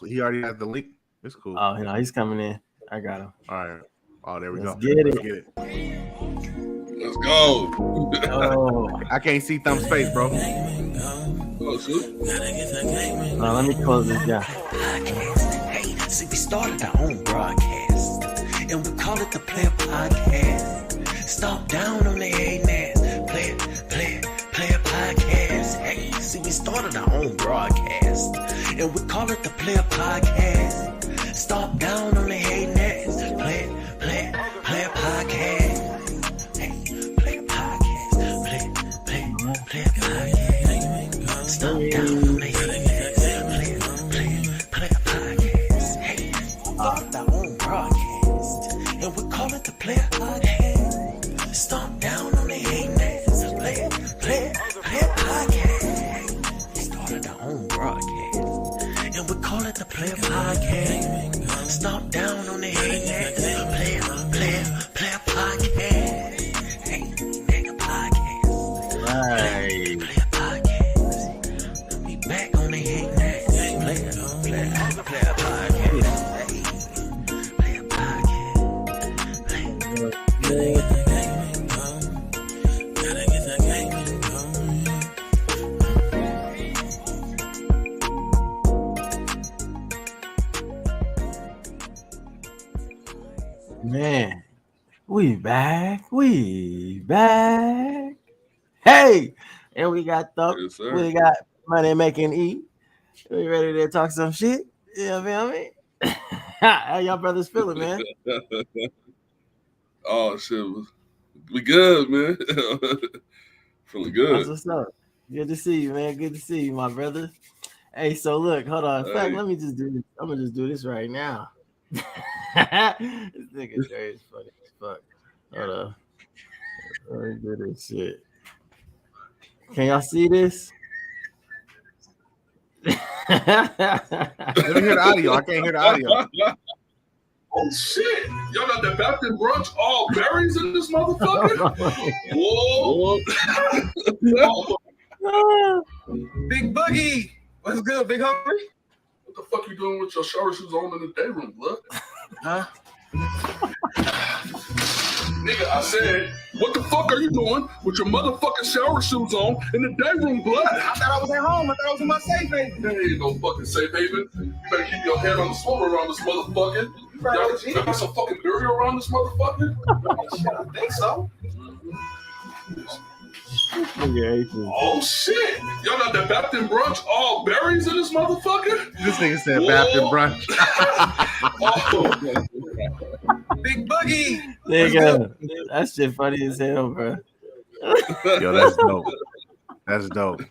He already has the link. It's cool. Oh, no, he's coming in. I got him. All right. Oh, there we Let's go. get it. Let's get it. Let's go. Oh, I can't see Thumb's face, bro. Oh, shoot. let me close this down. Hey, see, we started our own broadcast, and we call it the Player Podcast. Stop down on the haters. Player Podcast. Hey, see, we started our own broadcast, and we call it the Player Podcast. Stop down on the haters. Player Podcast. Hey, Player Podcast. Player Podcast. Stop down on the haters. Player Podcast. Hey, started our own broadcast, and we call it the Player Podcast. Stomp down on the haters. Player Podcast. We started our own broadcast, and we call it the Player Podcast. Stomp down on the haters. Player Podcast. Hey, nigga podcast. Right. Player Podcast. We back on the haters. Player Podcast. Hey, Player Podcast. Man, we back. Hey, and we got Yes, sir. we got money making E. We ready to talk some shit? You know what I mean? How y'all brothers feeling, man? Oh, shit. We good, man. Feeling That's good. what's up. Good to see you, man. Good to see you, my brother. Hey, so look, hold on. In fact, Hey. let me just do this. I'm gonna just do this right now. This nigga Dre is funny as fuck. Hold on. Let me do this shit. Can y'all see this? Let me hear the audio. I can't hear the audio. Oh, shit. Y'all got the Baptist brunch all berries in this motherfucker? Whoa. Big Boogie, what's good, Big Hungry? What the fuck you doing with your shower shoes on in the day room, blood? Huh? Nigga, I said, what the fuck are you doing with your motherfucking shower shoes on in the day room, blood? I thought I was at home. I thought I was in my safe haven. There ain't no fucking safe haven. You better keep your head on the swivel around this motherfucker. Right, Y'all OG. got some fucking burial around this motherfucker? Shit, I think so. Nigga H is- Oh shit! Y'all got the Baptist brunch all berries in this motherfucker? This nigga said Baptist brunch. Oh, Big Boogie. Nigga, that shit funny as hell, bro. Yo, that's dope. That's dope.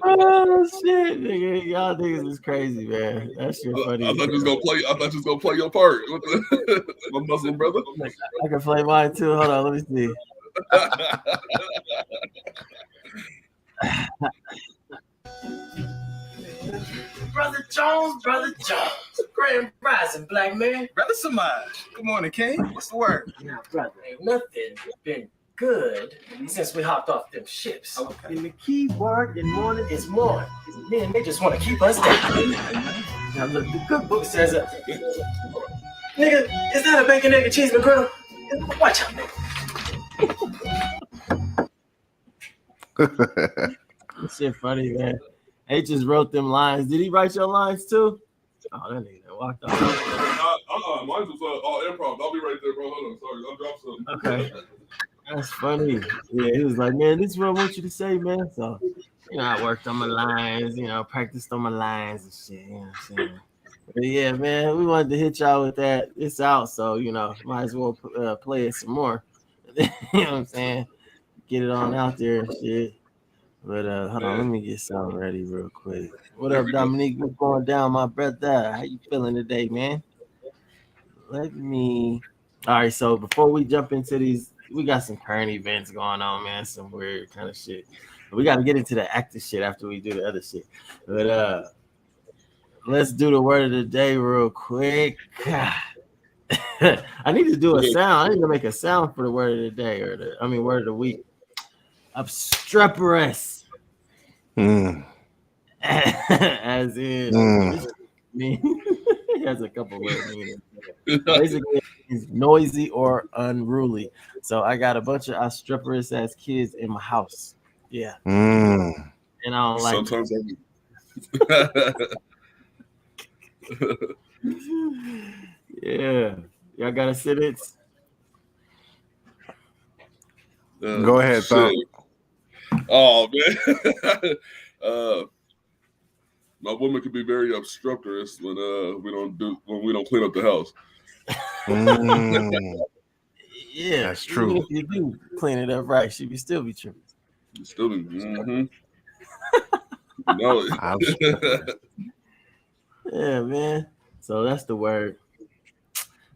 Oh shit, nigga, y'all niggas is crazy, man. That shit funny. I as thought you was hell. gonna play. I thought you was gonna play your part. What the, my Muslim brother. I can play mine too. Hold on, let me see. Brother Jones. Grand Rising, black man. Brother Samaj. Good morning, King. What's the word? Now, brother, ain't nothing been good since we hopped off them ships. Okay. And the key word in morning is morning. Man, they just want to keep us down. Now look, the cookbook says, nigga, is that a bacon, egg, and cheese McGriddle? Watch out, nigga. That shit funny, man. H just wrote them lines. Did he write your lines too? Oh, that nigga done walked off. Mine was all improv. I'll be right there, bro. Hold on, sorry, I'll drop something. Okay. That's funny. Yeah, he was like, man, this is what I want you to say, man. So, you know, I worked on my lines, you know, practiced on my lines and shit. You know what I'm saying? But yeah, man, we wanted to hit y'all with that. It's out, so, you know, might as well play it some more. You know what I'm saying? Get it on out there and shit. But hold on, let me get something ready real quick. What up, Dominique? What's going down, my brother? How you feeling today, man? Let me. All right, so before we jump into these, we got some current events going on, man. Some weird kind of shit. But we got to get into the active shit after we do the other shit. But let's do the word of the day real quick. I need to do a sound. I need to make a sound for the word of the day word of the week. Obstreperous. As in, he has a couple of meanings. Basically, it's noisy or unruly. So I got a bunch of obstreperous ass kids in my house. Yeah, and I don't like it. Sometimes Yeah, y'all got to sit it. Go ahead, shit. Thump. Oh man. My woman can be very obstreperous when we don't clean up the house. Yeah, That's true. Even if you do clean it up right, she be still be tripping. Still, no. Yeah, man. So that's the word.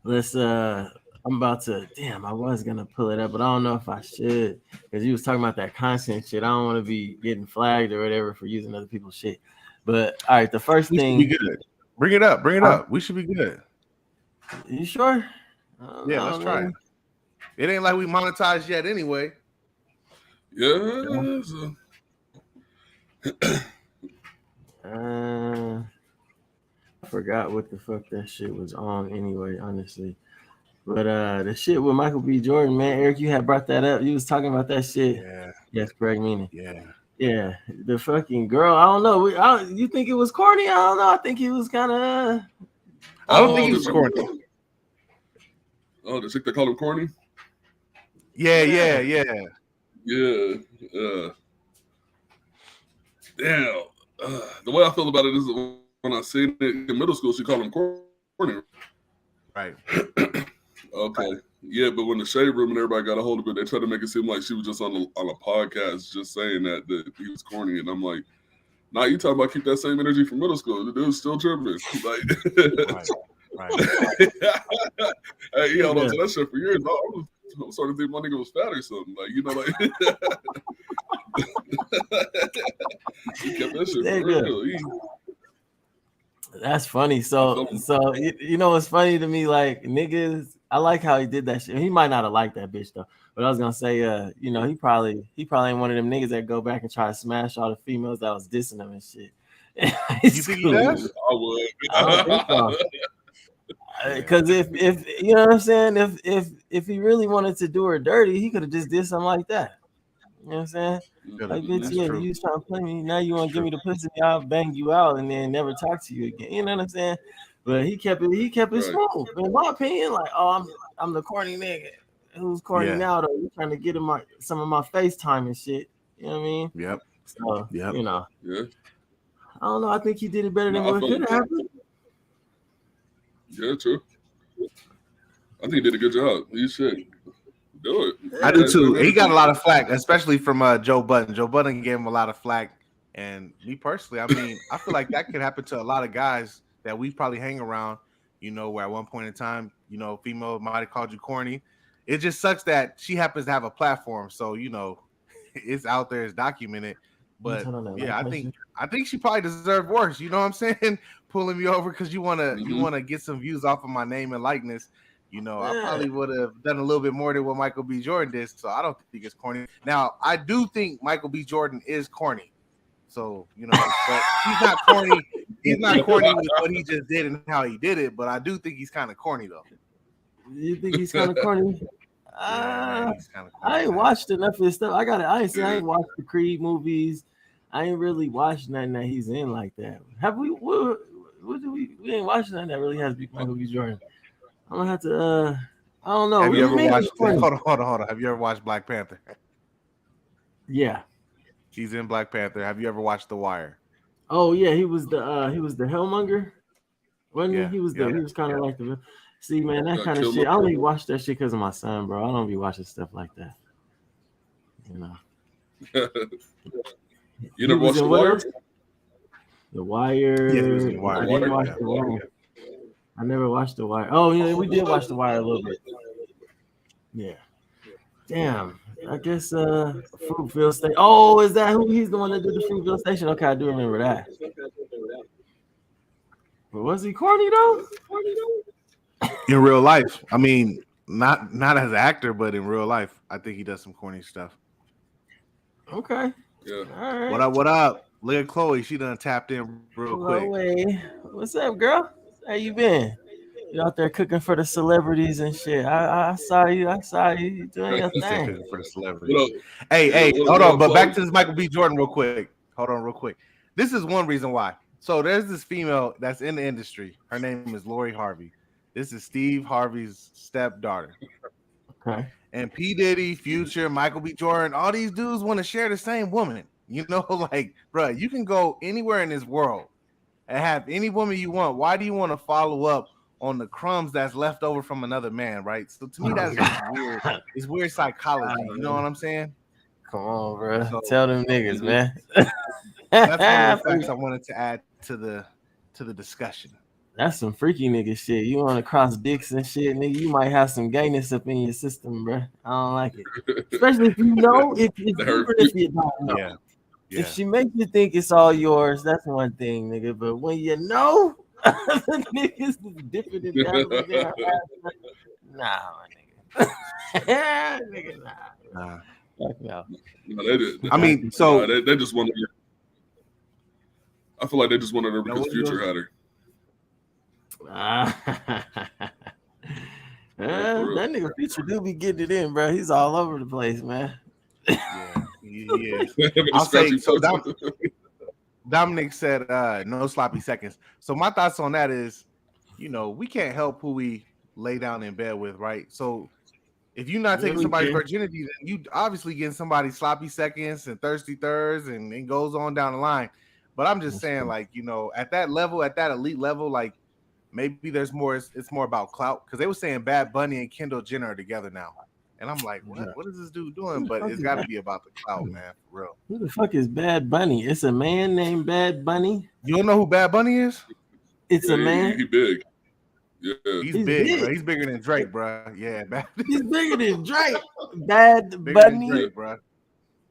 Let's I'm about to I was gonna pull it up, but I don't know if I should because you was talking about that content shit. I don't want to be getting flagged or whatever for using other people's shit. But all right, the first thing be good. Bring it up. We should be good. You sure? Yeah, let's try it. It ain't like we monetized yet anyway. Yeah. I forgot what the fuck that shit was on anyway, honestly. But the shit with Michael B. Jordan, man, Eric, you had brought that up. You was talking about that shit. Yeah. Yes, correct meaning. Yeah. Yeah. The fucking girl. I don't know. You think it was corny? I don't know. I think he was kind of. I don't think he was corny. Oh, the chick that called him corny? Yeah. Damn. The way I feel about it is when I seen it in middle school, she called him corny. Right. Okay. Yeah, but when the shade room and everybody got a hold of it, they tried to make it seem like she was just on a podcast just saying that he was corny. And I'm like, nah, you talking about keep that same energy from middle school. The dude's still tripping. Like, right. Hey, he held on to that shit for years. I'm starting to think my nigga was fat or something. Like, you know, like he kept that shit for real. That's funny. So you know what's funny to me? Like niggas, I like how he did that shit. He might not have liked that bitch though. But I was gonna say, you know, he probably ain't one of them niggas that go back and try to smash all the females that was dissing him and shit. You think he does? I would. I don't think so. Because if you know what I'm saying, if he really wanted to do her dirty, he could have just did something like that. You know what I'm saying? Like, bitch, yeah, you was trying to play me. Now you want to give me the pussy, I'll bang you out and then never talk to you again. You know what I'm saying? But he kept it smooth. In my opinion, like, oh, I'm the corny nigga. Who's corny now though? You trying to get him some of my FaceTime and shit. You know what I mean? Yep. So you know. Yeah. I don't know. I think he did it better than what could have happened. Yeah, true. I think he did a good job. You should do it. I do too. He got a lot of flack, especially from Joe Budden. Joe Budden gave him a lot of flack. And me personally, I mean, I feel like that could happen to a lot of guys that we probably hang around, you know, where at one point in time, you know, female might have called you corny. It just sucks that she happens to have a platform. So, you know, it's out there, it's documented. But yeah, I think she probably deserved worse. You know what I'm saying? Pulling me over because you wanna get some views off of my name and likeness. You know, I probably would have done a little bit more than what Michael B. Jordan did. So I don't think it's corny. Now, I do think Michael B. Jordan is corny. So, you know, but he's not corny. He's not corny with what he just did and how he did it. But I do think he's kind of corny though. You think he's kind of corny? Yeah, he's kinda corny. I ain't watched enough of his stuff. I ain't watched the Creed movies. I ain't really watched nothing that he's in like that. Have we? What do we ain't watched nothing that really has Michael B. Jordan. I'm gonna have to. I don't know. Have you ever watched? Hold on. Have you ever watched Black Panther? Yeah, he's in Black Panther. Have you ever watched The Wire? Oh yeah, he was the Hellmonger, wasn't he? He was kind of like the. See, man, that kind of shit. I only watch that shit because of my son, bro. I don't be watching stuff like that. You know. You never watched The Wire? The Wire. Yeah, he was in The Wire. I didn't watch The Wire. I never watched The Wire. Oh, yeah, we did watch The Wire a little bit. Yeah. Damn. I guess Fruitville Station. Oh, is that who? He's the one that did the Fruitville Station. Okay, I do remember that. But was he corny though? In real life, I mean, not as an actor, but in real life, I think he does some corny stuff. Okay. Yeah. All right. What up? Look at Chloe. She done tapped in real quick. Chloe, what's up, girl? How you been? You out there cooking for the celebrities and shit. I saw you. I saw you. You doing your He said thing. cooking for the celebrities. What up? Hey, What hold up, on. But Chloe? back to this Michael B. Jordan real quick. Hold on real quick. This is one reason why. So there's this female that's in the industry. Her name is Lori Harvey. This is Steve Harvey's stepdaughter. Okay. And P. Diddy, Future, Michael B. Jordan, all these dudes want to share the same woman. You know, like, bro, you can go anywhere in this world and have any woman you want. Why do you want to follow up on the crumbs that's left over from another man, right? So to me, that's just weird. It's weird psychology. You know what I'm saying? Come on, bro. So- Tell them niggas, man. That's one of the facts I wanted to add to the discussion. That's some freaky nigga shit. You want to cross dicks and shit, nigga. You might have some gayness up in your system, bro. I don't like it. Especially if you know, if you don't know. Yeah. If she makes you think it's all yours, that's one thing, nigga. But when you know, niggas is different than that. Nah, my nigga. Nigga, nah. Fuck no. No, they did. I mean, so they just wanted her. I feel like they just wanted her because Future had her. That nigga Future do be getting it in, bro. He's all over the place, man. yeah, he is. I'll say so. Dominic said no sloppy seconds. So my thoughts on that is, you know, we can't help who we lay down in bed with, right? So if you're not taking somebody's virginity, then you obviously getting somebody sloppy seconds and thirsty thirds, and it goes on down the line. But I'm just saying, like, you know, at that level, at that elite level, like maybe there's more. It's more about clout, because they were saying Bad Bunny and Kendall Jenner are together now, and I'm like, what is this dude doing? But it's got to be about the clout, man, for real. Who the fuck is Bad Bunny? It's a man named Bad Bunny. You don't know who Bad Bunny is? It's a man. He big. Yeah, he's big. Bro. He's bigger than Drake, bro. Yeah, he's bigger than Drake. Bad bigger Bunny, than Drake, bro.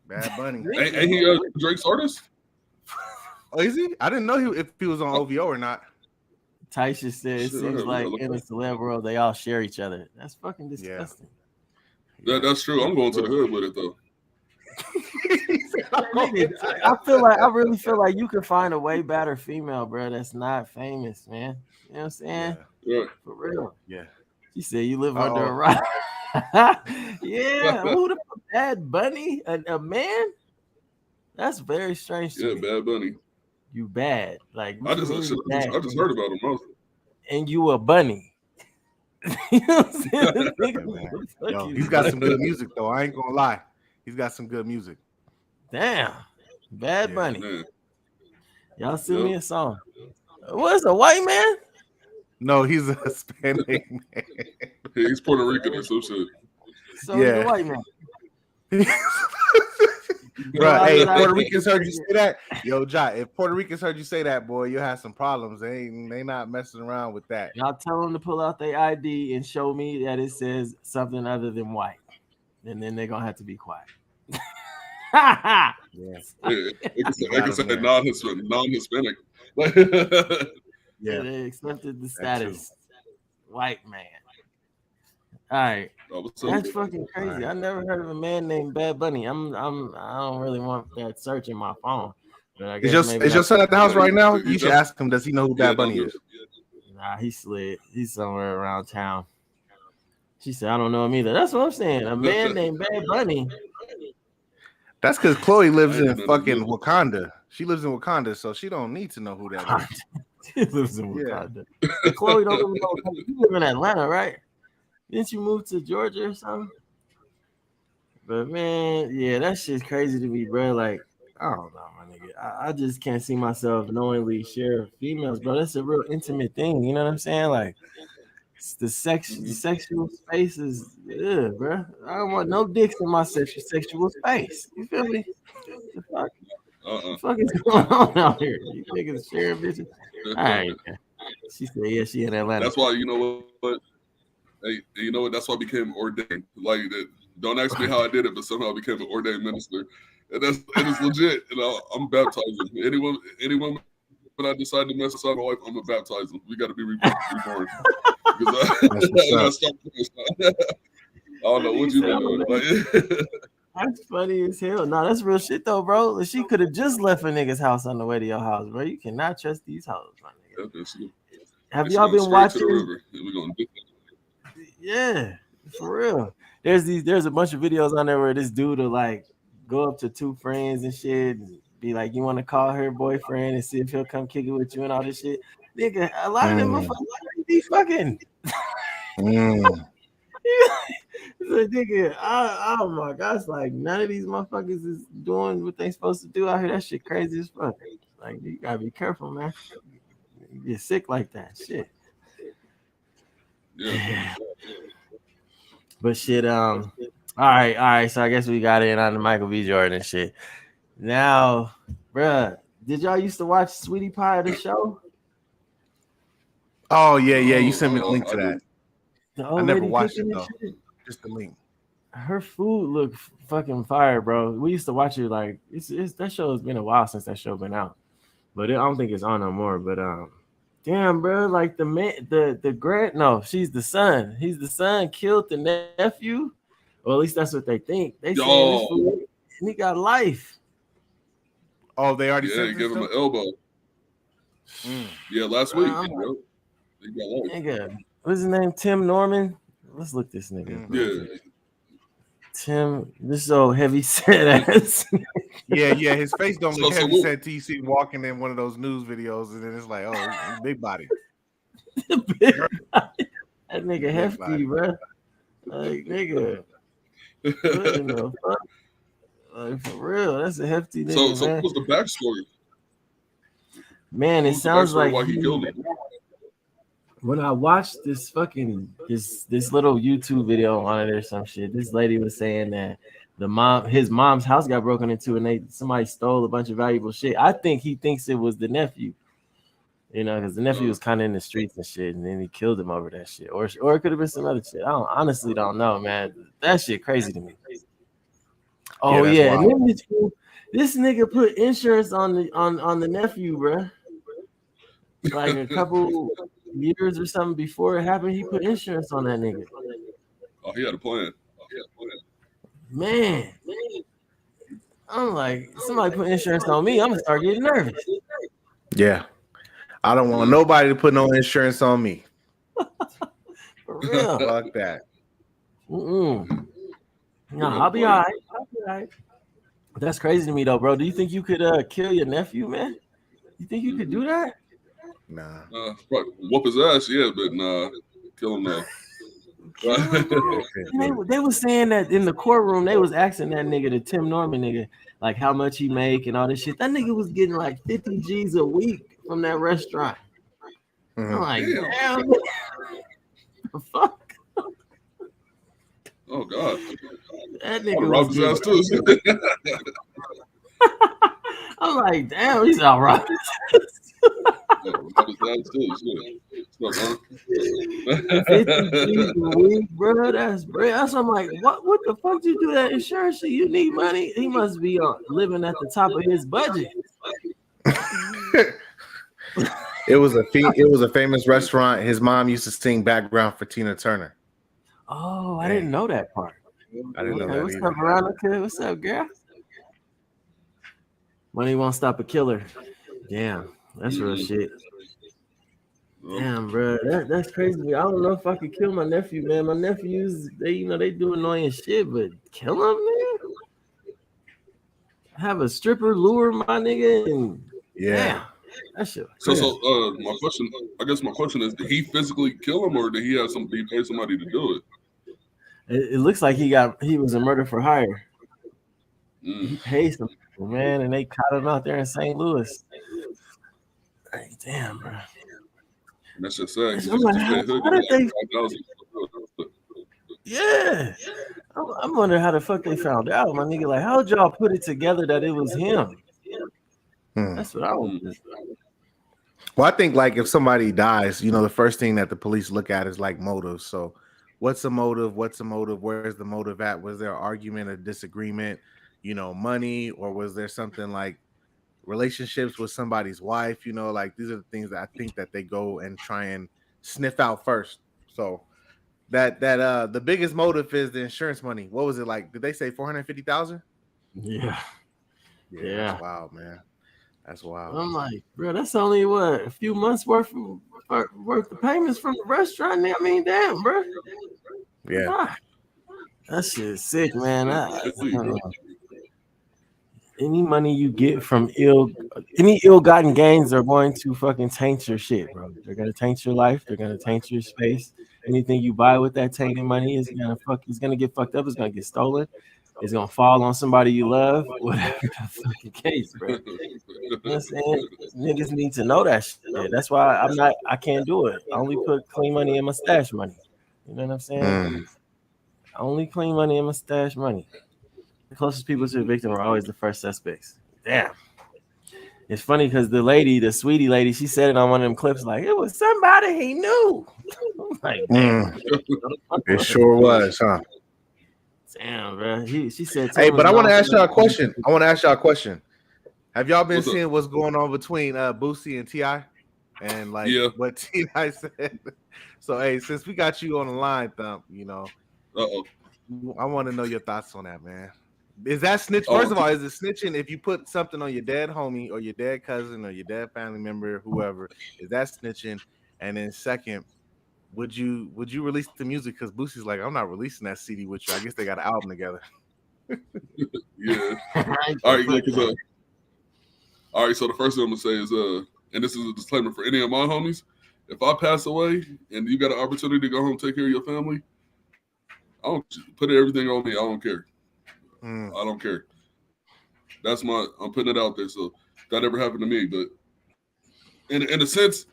Bad Bunny. Ain't he Drake's artist? Oh, is he? I didn't know if he was on OVO or not. Taisha said it seems like in the celeb world they all share each other. That's fucking disgusting. Yeah. That's true. I'm going to the hood with it though. I really feel like you can find a way better female, bro. That's not famous, man. You know what I'm saying? Yeah. For real. Yeah. She said you live under a rock. Yeah. Who the Bad Bunny? A man? That's very strange to me. Bad Bunny. You bad. Like I just heard about him. And you a bunny. You know what I'm saying? Yo, he's got some good music though. I ain't gonna lie. He's got some good music. Damn. Bad Bunny. Man. Y'all send me a song. What's a white man? No, he's a Hispanic man. Yeah, he's Puerto Rican or some shit. So he's a white man. Bro, hey, if Puerto Ricans heard you say that, yo, Jai, if Puerto Ricans heard you say that, boy, you'll have some problems. They not messing around with that. Y'all tell them to pull out their ID and show me that it says something other than white. And then they're going to have to be quiet. Yes. They can say non-Hispanic. Yeah, they accepted the status. White man. All right. That's fucking crazy. Right. I never heard of a man named Bad Bunny. I don't really want that search in my phone. But I guess is your son at the house right now? You should ask him, does he know who Bad Bunny is? Nah, he slid. He's somewhere around town. She said, I don't know him either. That's what I'm saying. A man named Bad Bunny. That's because Chloe lives in fucking Wakanda. She lives in Wakanda, so she don't need to know who that is. She lives in Wakanda. Yeah. Chloe don't really know. You live in Atlanta, right? Didn't you move to Georgia or something? But man, yeah, that shit's crazy to me, bro. Like, I don't know, my nigga. I just can't see myself knowingly share females, bro. That's a real intimate thing. You know what I'm saying? Like, the sexual space is, bro. I don't want no dicks in my sexual space. You feel me? The fuck? The fuck is going on out here? You niggas sharing bitches? All right. She said, yeah, she in Atlanta. That's why, you know what? Hey, you know what? That's why I became ordained. Like, don't ask me how I did it, but somehow I became an ordained minister. And it's legit. You know, I'm baptizing. Anyone when I decide to mess up my wife, I'm gonna baptize them. We got to be reborn. I don't know what you doing. Like, That's funny as hell. No, that's real shit though, bro. She could have just left a nigga's house on the way to your house, bro. You cannot trust these hoes, my nigga. Yeah, bitch. Have Bitch y'all going been straight to the watching? river. We're gonna do Yeah, for real. There's a bunch of videos on there where this dude will like go up to two friends and shit and be like, you want to call her boyfriend and see if he'll come kick it with you and all this shit. Nigga, a lot of them motherfuckers be fucking. So, nigga, oh my gosh, like none of these motherfuckers is doing what they supposed to do out here. That shit crazy as fuck. Like you gotta be careful, man. You get sick like that. Shit. Yeah. But shit, all right. So I guess we got in on the Michael B. Jordan and shit. Now, bruh, did y'all used to watch Sweetie Pie the show? Oh yeah. You sent me the link to that. The I old never lady watched cooking it and though. shit? Just the link. Her food looked fucking fire, bro. We used to watch it like it's that show has been a while since that show been out, but I don't think it's on no more. But damn, bro, like the man, the grand, no, she's the son. He's the son killed the nephew, or at least that's what they think. They saying this fool, and he got life. Oh, they already Yeah, sent give him him an elbow. Yeah, last week, bro. He got life. Nigga, what's his name? Tim Norman. Let's look this nigga. Yeah. Tim, this old heavy set ass. Yeah. His face don't look So heavy what- set till you see him walking in one of those news videos, and then it's like, oh, he's big body. That nigga Big hefty, body. bro. Like nigga, what in the fuck? Like for real, that's a hefty nigga, So man. what's the backstory? Man, it What's the sounds backstory like why he killed him? when I watched this fucking this little YouTube video on it or some shit, this lady was saying that his mom's house got broken into and somebody stole a bunch of valuable shit. I think he thinks it was the nephew, you know, because the nephew was kind of in the streets and shit, and then he killed him over that shit, or it could have been some other shit. I honestly don't know, man. That shit crazy to me. Oh yeah, and then this nigga put insurance on the nephew, bro. Like a couple years or something before it happened, he put insurance on that nigga. Oh, he had a plan. Man, I'm like, somebody put insurance on me, I'm gonna start getting nervous. Yeah, I don't want nobody to put no insurance on me. For real. Fuck that. No, I'll be all right. That's crazy to me though, bro. Do you think you could kill your nephew, man? You think you could do that? Nah. Whoop his ass, yeah, but nah, kill him though. They were saying that in the courtroom. They was asking that nigga, the Tim Norman nigga, like how much he make and all this shit. That nigga was getting like 50 G's a week from that restaurant. I'm like, damn. The fuck? Oh God. That nigga rob his ass too. I'm like, damn, he's all right. Rob his ass too. What's up, 50 G's a week, bro. That's great. That's I'm like, what the fuck you do that insurance shit? You need money. He must be living at the top of his budget. It was a famous restaurant. His mom used to sing background for Tina Turner. Oh, I didn't know that part. I didn't know that What's either. up, Veronica? What's up, girl? Money won't stop a killer. Damn, that's real shit. Damn, bro, that's crazy. I don't know if I could kill my nephew, man. My nephews, they do annoying shit, but kill him, man. Have a stripper lure my nigga, and damn, that shit. So my question is, did he physically kill him, or did he have he pay somebody to do it? It looks like he was a murder for hire. He paid some people, man, and they caught him out there in St. Louis. Like, damn, bro. And that's just sad. I'm like, how did they? Yeah, I'm wondering how the fuck they found out, my nigga. Like, how'd y'all put it together that it was him? That's what I was. Well, I think like if somebody dies, the first thing that the police look at is like motives. So, what's the motive? Where's the motive at? Was there an argument, a disagreement? Money, or was there something like relationships with somebody's wife? Like these are the things that I think that they go and try and sniff out first. So that the biggest motive is the insurance money. What was it like? Did they say 450,000? Yeah. Yeah. That's wild, man. That's wild. I'm like, bro, that's only what a few months worth of payments from the restaurant. I mean, damn, bro. Yeah. Ah, that shit's sick, man. Any money you get from any ill-gotten gains are going to fucking taint your shit, bro. They're gonna taint your life. They're gonna taint your space. Anything you buy with that tainted money is gonna get fucked up. It's gonna get stolen. It's gonna fall on somebody you love. Whatever the fucking case, bro. You know what I'm saying? Niggas need to know that shit. That's why I can't do it. I only put clean money in my stash money. You know what I'm saying? Only clean money in my stash money. The closest people to the victim are always the first suspects. Damn. It's funny because the sweetie lady, she said it on one of them clips, like, it was somebody he knew. I'm like, damn. It sure was, huh? Damn, bro. She said, hey, but I want to ask y'all a question. Have y'all been seeing what's going on between Boosie and T.I.? And like what T.I. said? So, hey, since we got you on the line, Thump, you know, I want to know your thoughts on that, man. Is that snitch? First of all, is it snitching if you put something on your dead homie or your dead cousin or your dead family member, whoever? Is that snitching? And then second, would you release the music? Because Boosie's like, I'm not releasing that CD with you. I guess they got an album together. Yeah. All right. All right. So the first thing I'm gonna say is, and this is a disclaimer for any of my homies: if I pass away and you got an opportunity to go home and take care of your family, I don't put everything on me. I don't care. I don't care. I'm putting it out there. So that never happened to me. But in a sense,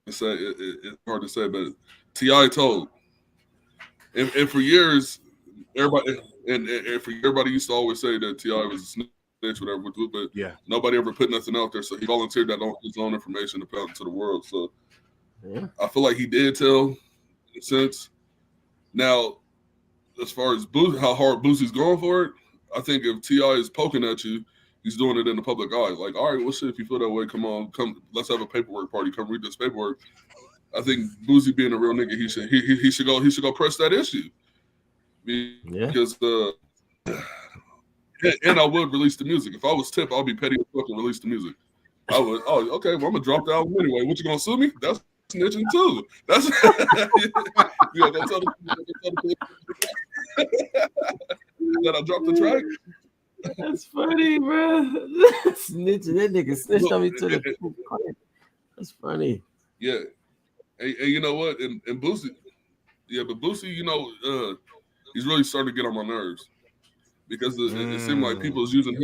it's hard to say, but T.I. told. And for years, everybody used to always say that T.I. was a snitch, whatever, but nobody ever put nothing out there. So he volunteered his own information to put out to the world. So I feel like he did tell, in a sense. Now, as far as how hard Boosie's going for it, I think if T.I. is poking at you, he's doing it in the public eye. Like, all right, well, shit, if you feel that way, come, let's have a paperwork party. Come read this paperwork. I think Boosie being a real nigga, he should go press that issue. Because and I would release the music. If I was Tip, I'd be petty as fuck and release the music. I would. Oh, okay. Well, I'm gonna drop the album anyway. What, you gonna sue me? That's snitching too. That's you gonna tell the that I dropped the track. That's funny, bro. Snitching, that nigga snitched on me to the point. That's funny. Yeah, and you know what? And Boosie, but Boosie, you know, he's really starting to get on my nerves because it seemed like people are using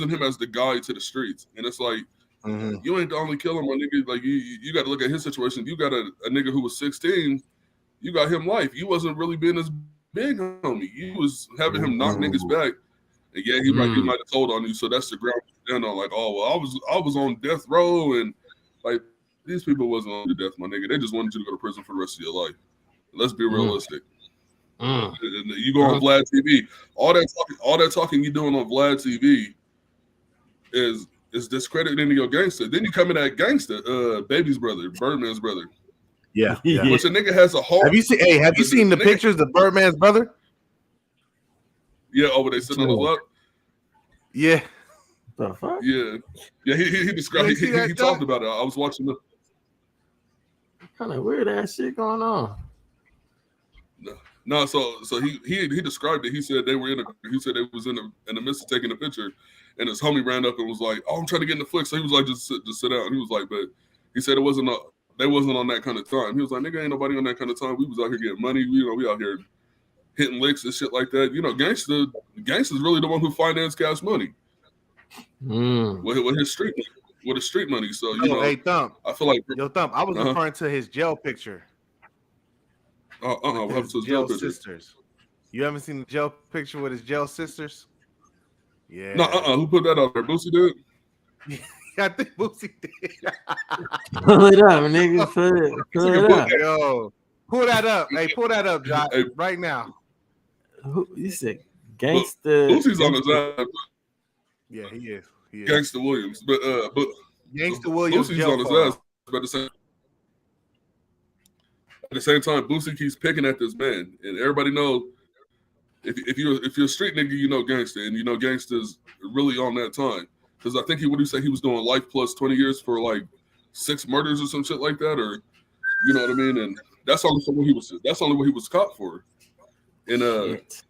him as the guide to the streets, and it's like. You ain't the only killer, my nigga. Like you got to look at his situation. You got a nigga who was 16. You got him life. You wasn't really being as big, homie. You was having him knock niggas back. And yeah, he might have told on you. So that's the ground you stand on. Like, oh well, I was on death row, and like these people wasn't on the death, my nigga. They just wanted you to go to prison for the rest of your life. Let's be realistic. You go on Vlad TV. All that talking you doing on Vlad TV is discrediting your gangster. Then you come in that gangster, Baby's brother, Birdman's brother. Yeah. Which a nigga has a whole. Have you seen the pictures of Birdman's brother? Yeah, over there sitting on the lap. Yeah. The fuck? Yeah. He described. He talked about it. I was watching the. Kind of weird ass shit going on. No, so he described it. He said they were he said they was in the midst of taking a picture. And his homie ran up and was like, "Oh, I'm trying to get in the flick." So he was like, "Just sit down." He was like, "But," he said, they wasn't on that kind of time. He was like, "Nigga, ain't nobody on that kind of time. We was out here getting money. We out here hitting licks and shit like that. You know, gangster's really the one who financed Cash Money with his street money. So you know, hey Thump, I feel like Thump. I was referring to his jail picture. What happened to his jail picture? Sisters? You haven't seen the jail picture with his jail sisters? Yeah. No, who put that out there? Boosie did? I think Boosie did. Pull it up, nigga. Pull it up. Yo, pull that up. Hey, pull that up, Josh, right now. Who you said gangster? Boosie's on his ass. Yeah, he is. Gangster Williams, but Gangster Williams. Boosie's on his ass. But the same. at the same time, Boosie keeps picking at this man, and everybody know if you're a street nigga, you know gangster, and you know gangsters really on that time. Because I think what he said he was doing life plus 20 years for like 6 murders or some shit like that, or you know what I mean. And that's only what he was. That's only what he was caught for. And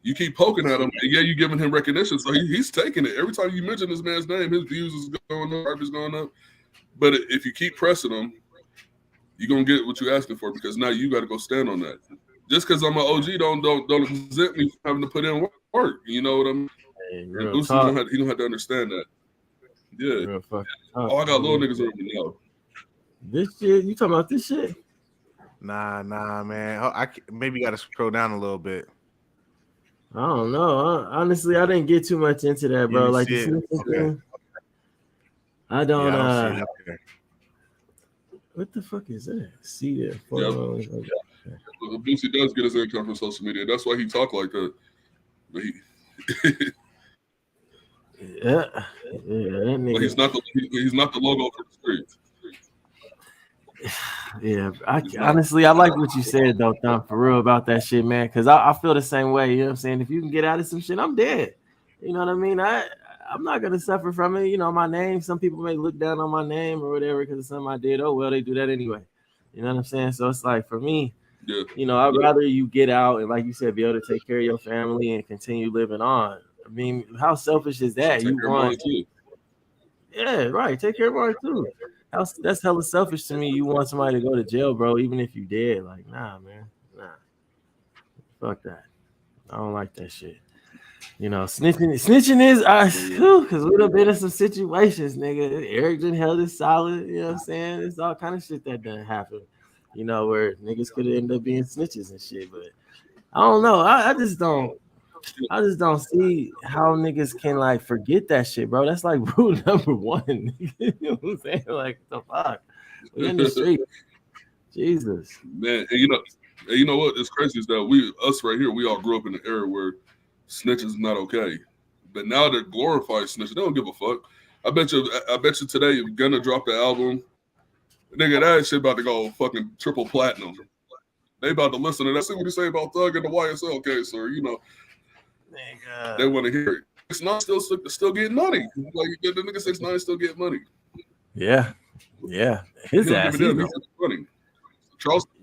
you keep poking at him, and yeah, you giving him recognition, so he's taking it. Every time you mention this man's name, his views is going up, is going up. But if you keep pressing him, you're gonna get what you're asking for, because now you got to go stand on that. Just because I'm an OG don't exempt me from having to put in work. You know what I mean? Hey, and Boosie gonna have to understand that. Yeah. Oh, I got little niggas over now. This shit, you talking about this shit? Nah, man. Maybe got to scroll down a little bit. I don't know. Honestly, I didn't get too much into that, bro. Like, okay. I don't. I don't see it. What the fuck is that? See that? Boosie does get his income from social media. That's why he talk like that. But that nigga. But he's not the logo for the streets. Yeah, honestly, I like what you said though, Thumb, for real about that shit, man. Because I feel the same way. You know what I'm saying? If you can get out of some shit, I'm dead. You know what I mean? I'm not gonna suffer from it. You know, my name. Some people may look down on my name or whatever because of something I did. Oh well, they do that anyway. You know what I'm saying? So it's like for me, you know, I'd rather you get out and, like you said, be able to take care of your family and continue living on. I mean, how selfish is that? You want, yeah, right. Take care of mine too. That's hella selfish to me. You want somebody to go to jail, bro, even if you dead. Like, nah, man, nah. Fuck that. I don't like that shit. You know, snitching is because we'd have been in some situations, nigga. Eric done held it solid. You know what I'm saying? It's all kind of shit that doesn't happen. You know, where niggas could end up being snitches and shit. But I don't know. I just don't see how niggas can like forget that shit, bro. That's like rule number 1. You know what I'm saying? Like, the fuck? We in the street. Jesus. Man, and you know what? It's crazy is that us right here, we all grew up in an era where snitch is not okay. But now they're glorified snitch. They don't give a fuck. I bet you today Gunna dropped the album. Nigga, that shit about to go fucking triple platinum. They about to listen to that. See what he say about Thug and the YSL case, or you know. Nigga. They want to hear it. It's not still getting money. Like the nigga 6ix9ine still getting money. Yeah. His ass. Funny. Charleston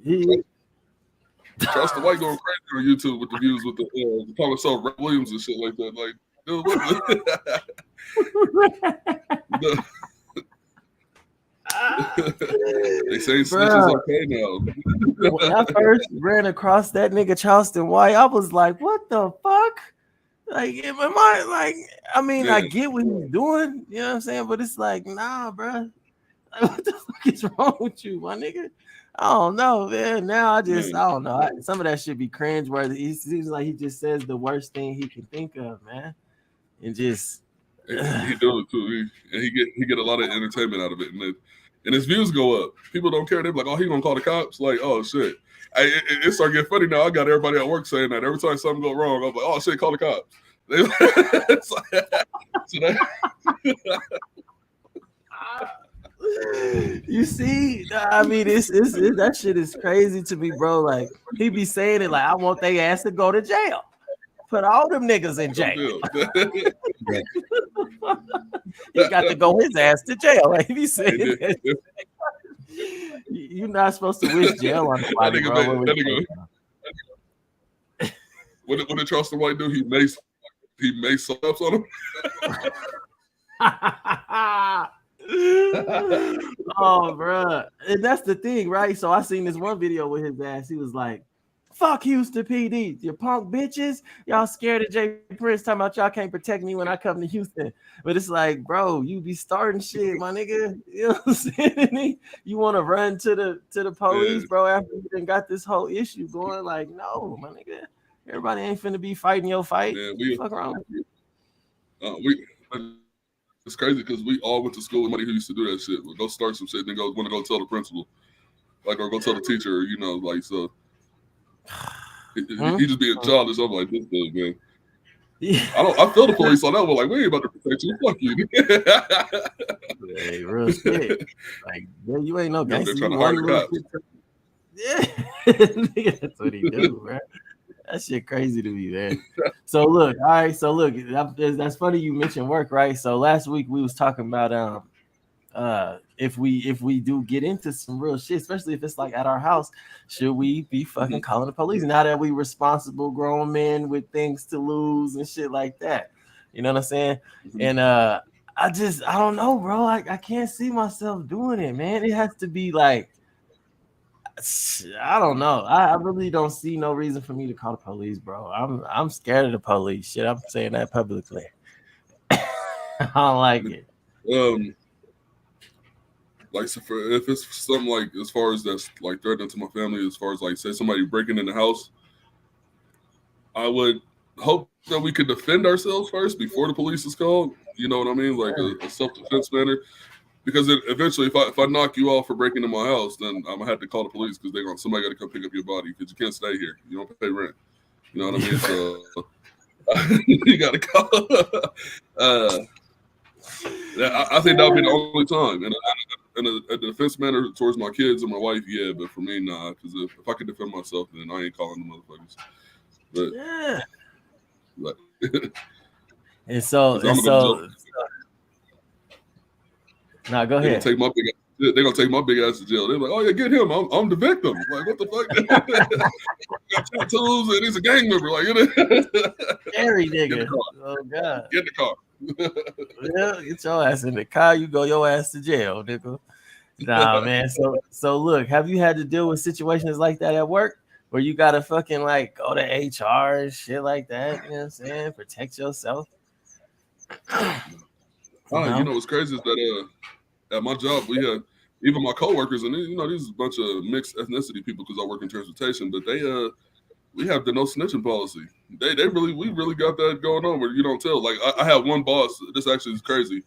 White going crazy on YouTube with the views with the calling himself Ray Williams and shit like that. Like, dude, they say snitches okay now. When I first ran across that nigga Charleston White, I was like, what the fuck? Like, in my mind, like, I mean, I get what he's doing, you know what I'm saying? But it's like, nah, bro. Like, what the fuck is wrong with you, my nigga? I don't know, man. Now I don't know. Some of that should be cringe where he seems like he just says the worst thing he can think of, man. And just he do it too. He get a lot of entertainment out of it, and his views go up. People don't care. They're like, oh, he gonna call the cops? Like, oh shit. It started getting funny now. I got everybody at work saying that. Every time something go wrong, I'm like, oh shit, call the cops. You see, I mean, it's that shit is crazy to me, bro. Like, he be saying it like, I want they ass to go to jail. Put all them niggas in jail. He got to go his ass to jail. Like, he be saying that. You're not supposed to wish jail on somebody, bro. What did Charleston White do? He maced ups on him. Oh, bro. And that's the thing, right? So I seen this one video with his ass. He was like, fuck Houston PD, you punk bitches. Y'all scared of Jay Prince talking about y'all can't protect me when I come to Houston. But it's like, bro, you be starting shit, my nigga. You know what I'm saying? You want to run to the police, bro, after you done got this whole issue going? Like, no, my nigga. Everybody ain't finna be fighting your fight. Yeah, fuck around. It's crazy because we all went to school with somebody who used to do that shit. We'll go start some shit and then want to go tell the principal. Like, or go tell the teacher, you know, like, so. He just being childish. I'm like, this dude, man. Yeah. I feel the police on that one. Like, we ain't about to protect you. Fuck you. Hey, real shit. Like, you ain't no gangster. They're trying to hire the cops. Yeah, nigga, that's what he do, bro. That shit crazy to me, man. So look, all right. So look, that's funny you mentioned work, right? So last week we was talking about if we do get into some real shit, especially if it's like at our house, should we be fucking calling the police now that we responsible grown men with things to lose and shit like that? You know what I'm saying? And I don't know, bro. I can't see myself doing it, man. It has to be like, I don't know. I really don't see no reason for me to call the police, bro. I'm scared of the police. Shit, I'm saying that publicly. I don't like it. Like, so if it's something like as far as that's like threatening to my family, as far as like say somebody breaking in the house, I would hope that we could defend ourselves first before the police is called. You know what I mean? Like a self-defense manner. Because eventually, if I knock you off for breaking into my house, then I'm gonna have to call the police because somebody got to come pick up your body because you can't stay here. You don't pay rent. You know what I mean? So you got to call. I think that would be the only time. And a defense manner towards my kids and my wife, yeah. But for me, nah. Because if I can defend myself, then I ain't calling the motherfuckers. But yeah. But, now go ahead. They're gonna take my big ass to jail. They're like, "Oh yeah, get him. I'm the victim." Like, what the fuck? Got tattoos and he's a gang member. Like, scary nigga. Oh god. Get in the car. Yeah, get your ass in the car. You go your ass to jail, nigga. Nah, man. So look, have you had to deal with situations like that at work where you gotta fucking like go to HR and shit like that? You know what I'm saying? Protect yourself. You know what's crazy is that at my job we have even my coworkers and these a bunch of mixed ethnicity people because I work in transportation, but we have the no snitching policy. We really got that going on where you don't tell. Like I have one boss. This actually is crazy.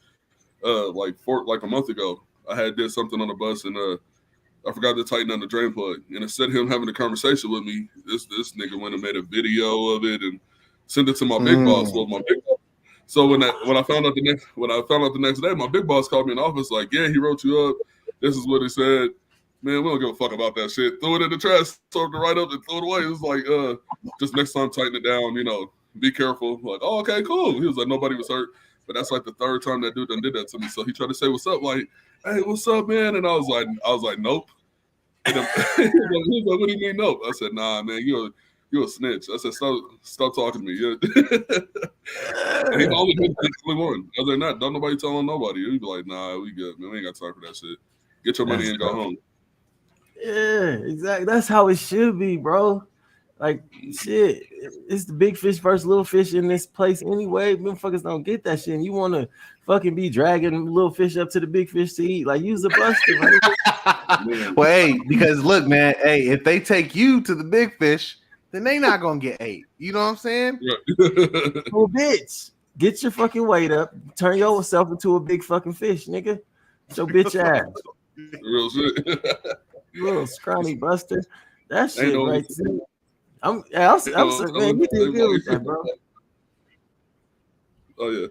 Like a month ago, I did something on the bus and I forgot to tighten on the drain plug. And instead of him having a conversation with me, this nigga went and made a video of it and sent it to my big boss. Well, my big boss. So when I found out the next day, my big boss called me in the office like, yeah, he wrote you up. This is what he said. Man, we don't give a fuck about that shit. Threw it in the trash, sorted it right up and threw it away. It was like, just next time tighten it down, be careful. Like, oh, okay, cool. He was like, nobody was hurt. But that's like the third time that dude done did that to me. So he tried to say, what's up? Like, hey, what's up, man? And I was like, nope. And he was like, what do you mean nope? I said, nah, man, you're a snitch. I said, stop talking to me. Yeah. And he's only one. Other than that, don't nobody tell on nobody. He'd be like, nah, we good, man. We ain't got time for that shit. Get your money and go home. Yeah, exactly. That's how it should be, bro. Like, shit, it's the big fish versus little fish in this place anyway. Motherfuckers don't get that shit. And you want to fucking be dragging little fish up to the big fish to eat. Like, use a buster, right? Well, hey, because look, man, hey, if they take you to the big fish, then they not gonna get ate. You know what I'm saying? Well, bitch, get your fucking weight up. Turn yourself into a big fucking fish, nigga. Your bitch ass. Real shit. You little scrawny buster. That shit right there. I'm saying, man, you did good with that, bro. Oh yeah.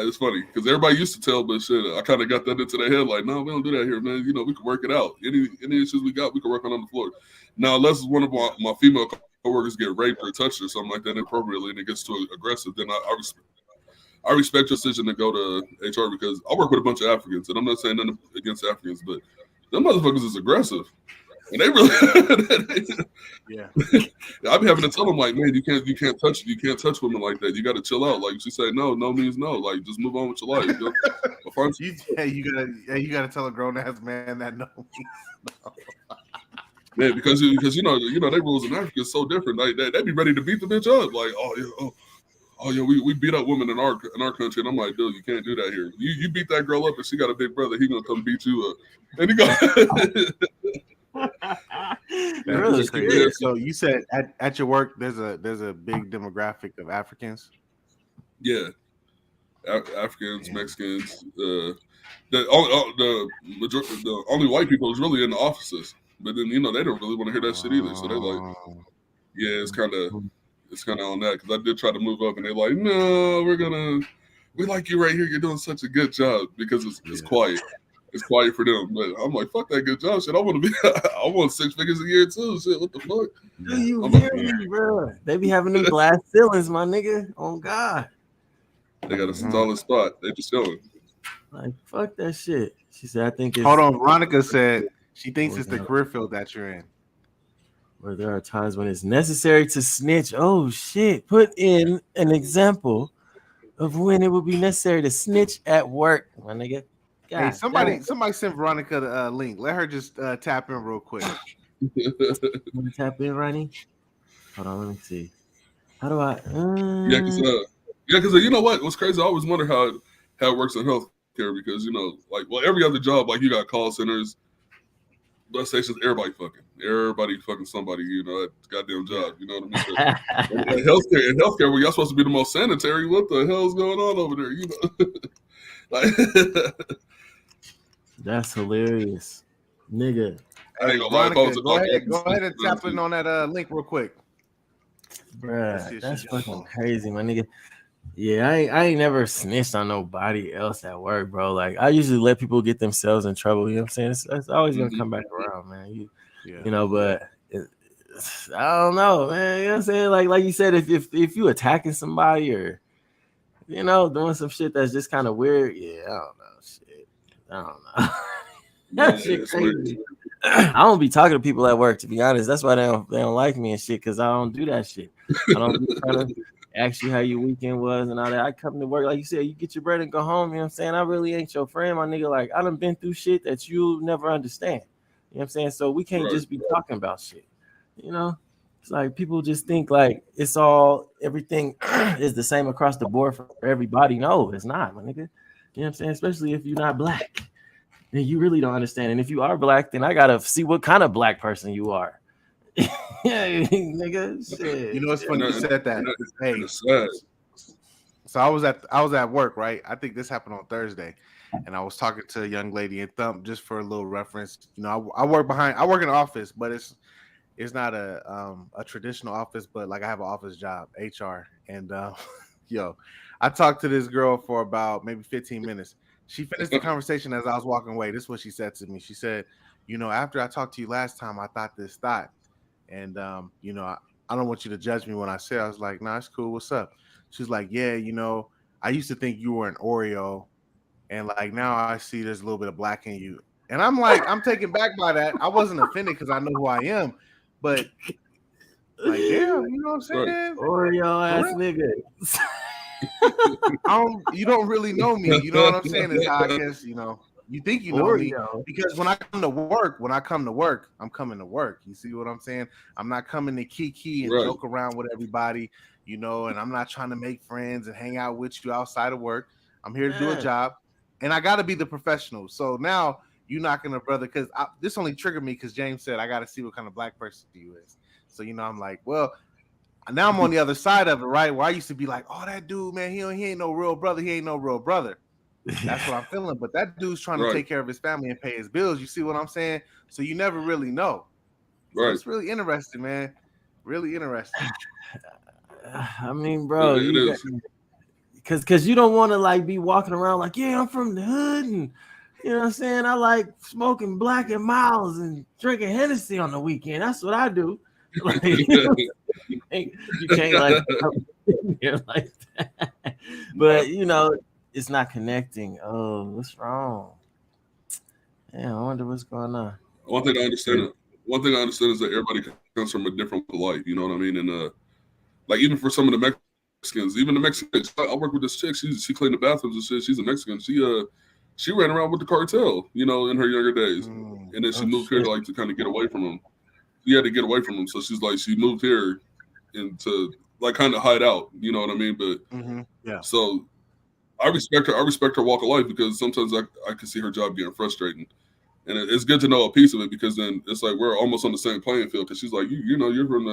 It's funny because everybody used to tell, but shit, I kind of got that into their head. Like, no, we don't do that here, man. We can work it out. Any issues we got, we can work on the floor. Now, unless one of my female coworkers get raped or touched or something like that inappropriately, and it gets too aggressive, then I respect your decision to go to HR because I work with a bunch of Africans, and I'm not saying nothing against Africans, but them motherfuckers is aggressive. And they really, yeah. I be having to tell them like, man, you can't touch women like that. You got to chill out. Like she say, no means no. Like just move on with your life. You gotta tell a grown ass man that no means no. Yeah, because they rules in Africa is so different. Like they be ready to beat the bitch up. Like oh yeah, we beat up women in our country, and I'm like, dude, you can't do that here. You beat that girl up, and she got a big brother. He gonna come beat you up, and he go. Really? So you said at your work there's a big demographic of Africans? Yeah, Africans, Mexicans. The only white people is really in the offices, but then they don't really want to hear that shit either. So they're like, yeah, it's kind of on that because I did try to move up, and they're like, no, we like you right here. You're doing such a good job because it's quiet. it's quiet for them. But I'm like, fuck that good job shit. I want to be. I want 6 figures a year too. Shit, what the fuck? Do you I'm hear like, me, bro? They be having them glass ceilings, my nigga. Oh God. They got a solid spot. They just chilling. Like, fuck that shit. She said, I think it's. Hold on. Veronica said she thinks Oh, it's the no. career field that you're in. Where there are times when it's necessary to snitch. Oh shit! Put in an example of when it would be necessary to snitch at work, my nigga. God, Hey, somebody sent Veronica the link. Let her just tap in real quick. You want to tap in, Ronnie? Hold on, let me see. How do I? Yeah, because you know what? What's crazy? I always wonder how it works in healthcare because like every other job, like you got call centers, bus stations, everybody fucking somebody. That goddamn job. You know what I mean? But in healthcare, where y'all supposed to be the most sanitary, what the hell's going on over there? Like, That's hilarious, nigga. I ain't gonna lie. If I was a Veronica, doctor, go ahead and tap in on that link real quick. Bruh, that's fucking crazy, my nigga. Yeah, I ain't never snitched on nobody else at work, bro. Like, I usually let people get themselves in trouble. You know what I'm saying? It's always gonna come back around, man. But I don't know, man. You know what I'm saying? Like you said, if you attacking somebody or doing some shit that's just kind of weird, yeah, I don't know, shit. I don't know. That shit crazy. I don't be talking to people at work, to be honest. That's why they don't like me and shit, because I don't do that shit. I don't be trying to ask you how your weekend was and all that. I come to work, like you said, you get your bread and go home. You know what I'm saying? I really ain't your friend, my nigga. Like, I done been through shit that you'll never understand. You know what I'm saying? So we can't just be talking about shit. It's like people just think like everything is the same across the board for everybody. No, it's not, my nigga. You know what I'm saying? Especially if you're not black. Then you really don't understand. And if you are black, then I gotta see what kind of black person you are. Yeah, nigga. Shit. You know what's funny? You said that. Hey, so I was at work, right? I think this happened on Thursday, and I was talking to a young lady in Thump, just for a little reference. I work in an office, but it's not a traditional office, but like I have an office job, HR, and I talked to this girl for about maybe 15 minutes. She finished the conversation as I was walking away. This is what she said to me. She said, after I talked to you last time, I thought this thought. And, I don't want you to judge me when I say it. I was like, nah, it's cool. What's up? She's like, yeah, I used to think you were an Oreo. And like now I see there's a little bit of black in you. And I'm like, I'm taken back by that. I wasn't offended because I know who I am. But like, damn, you know what I'm saying? Oreo ass nigga. You don't really know me. You know what I'm saying? Is how I guess, you think you know me, because when I come to work, I'm coming to work. You see what I'm saying? I'm not coming to kiki and joke around with everybody, and I'm not trying to make friends and hang out with you outside of work. I'm here to do a job, and I got to be the professional. So now you knocking a brother, because this only triggered me because James said I got to see what kind of black person you is. So I'm like, well, now I'm on the other side of it, right? Where I used to be like, oh, that dude, man, he ain't no real brother. He ain't no real brother. That's what I'm feeling. But that dude's trying to take care of his family and pay his bills. You see what I'm saying? So you never really know. So it's really interesting, man. Really interesting. I mean, bro, because you don't want to like be walking around like, yeah, I'm from the hood, and you know what I'm saying? I like smoking Black and Miles and drinking Hennessy on the weekend. That's what I do. Like, you can't like like that. But it's not connecting. Oh, what's wrong? Yeah, I wonder what's going on. One thing I understand is that everybody comes from a different life. You know what I mean? And like even for some of the Mexicans, even the Mexicans, I work with this chick. She cleaned the bathrooms and shit. She's a Mexican. She ran around with the cartel, in her younger days, and then she moved here to kind of get away from them. She had to get away from them, so she's like she moved here into like kind of hide out. You know what I mean? But so. I respect her walk of life, because sometimes I can see her job getting frustrating, and it's good to know a piece of it, because then it's like we're almost on the same playing field. Because she's like, you're from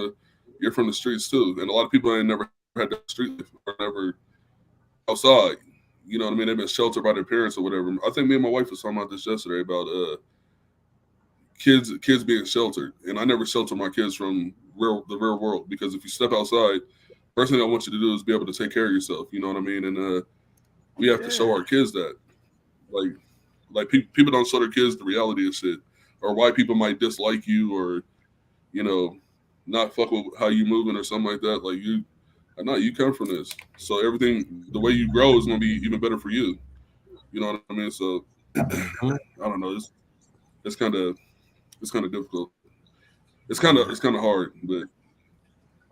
the streets too, and a lot of people ain't never had that street life or never outside. You know what I mean? They've been sheltered by their parents or whatever. I think me and my wife was talking about this yesterday about kids being sheltered, and I never shelter my kids from the real world, because if you step outside, first thing I want you to do is be able to take care of yourself. You know what I mean? And we have to show our kids that, like, like people don't show their kids the reality of shit, or why people might dislike you, or not fuck with how you moving or something like that. Like you come from this, so everything, the way you grow is gonna be even better for you. You know what I mean? So I don't know. It's kind of difficult. It's kind of hard, but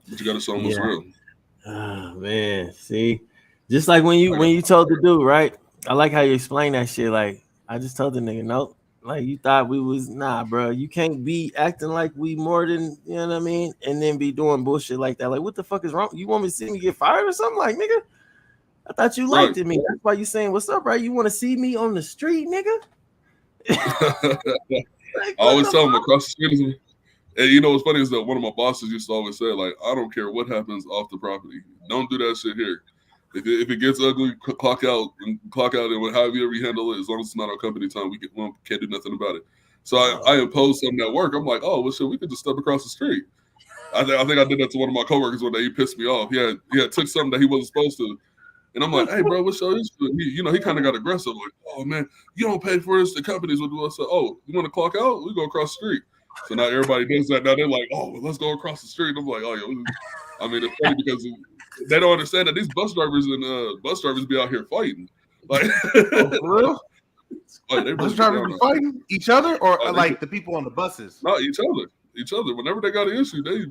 you got to show them what's real. Oh man, see, just like when you told the dude, right? I like how you explain that shit. Like I just told the nigga, nope. Like you thought we was bro. You can't be acting like we more than you know what I mean, and then be doing bullshit like that. Like what the fuck is wrong? You want me to see me get fired or something? Like nigga, I thought you liked me. That's why you saying what's up, right? You want to see me on the street, nigga? I always tell them across the street. And you know what's funny is that one of my bosses used to always say, like, I don't care what happens off the property. Don't do that shit here. If it gets ugly, clock out, and however you handle it, as long as it's not on company time, we can't do nothing about it. So I imposed something at work. I'm like, oh, well, shit, we could just step across the street. I think I did that to one of my coworkers one day. He pissed me off. He had took something that he wasn't supposed to. And I'm like, hey, bro, what's your issue? He kind of got aggressive. Like, oh, man, you don't pay for this. The companies will do it. So, oh, you want to clock out? We go across the street. So now everybody does that. Now they're like, oh, well, let's go across the street. I'm like, oh, yeah. I mean, it's funny because they don't understand that these bus drivers be out here fighting. Like, for real? Like, bus drivers be fighting each other or like the people on the buses? No, each other. Whenever they got an issue, they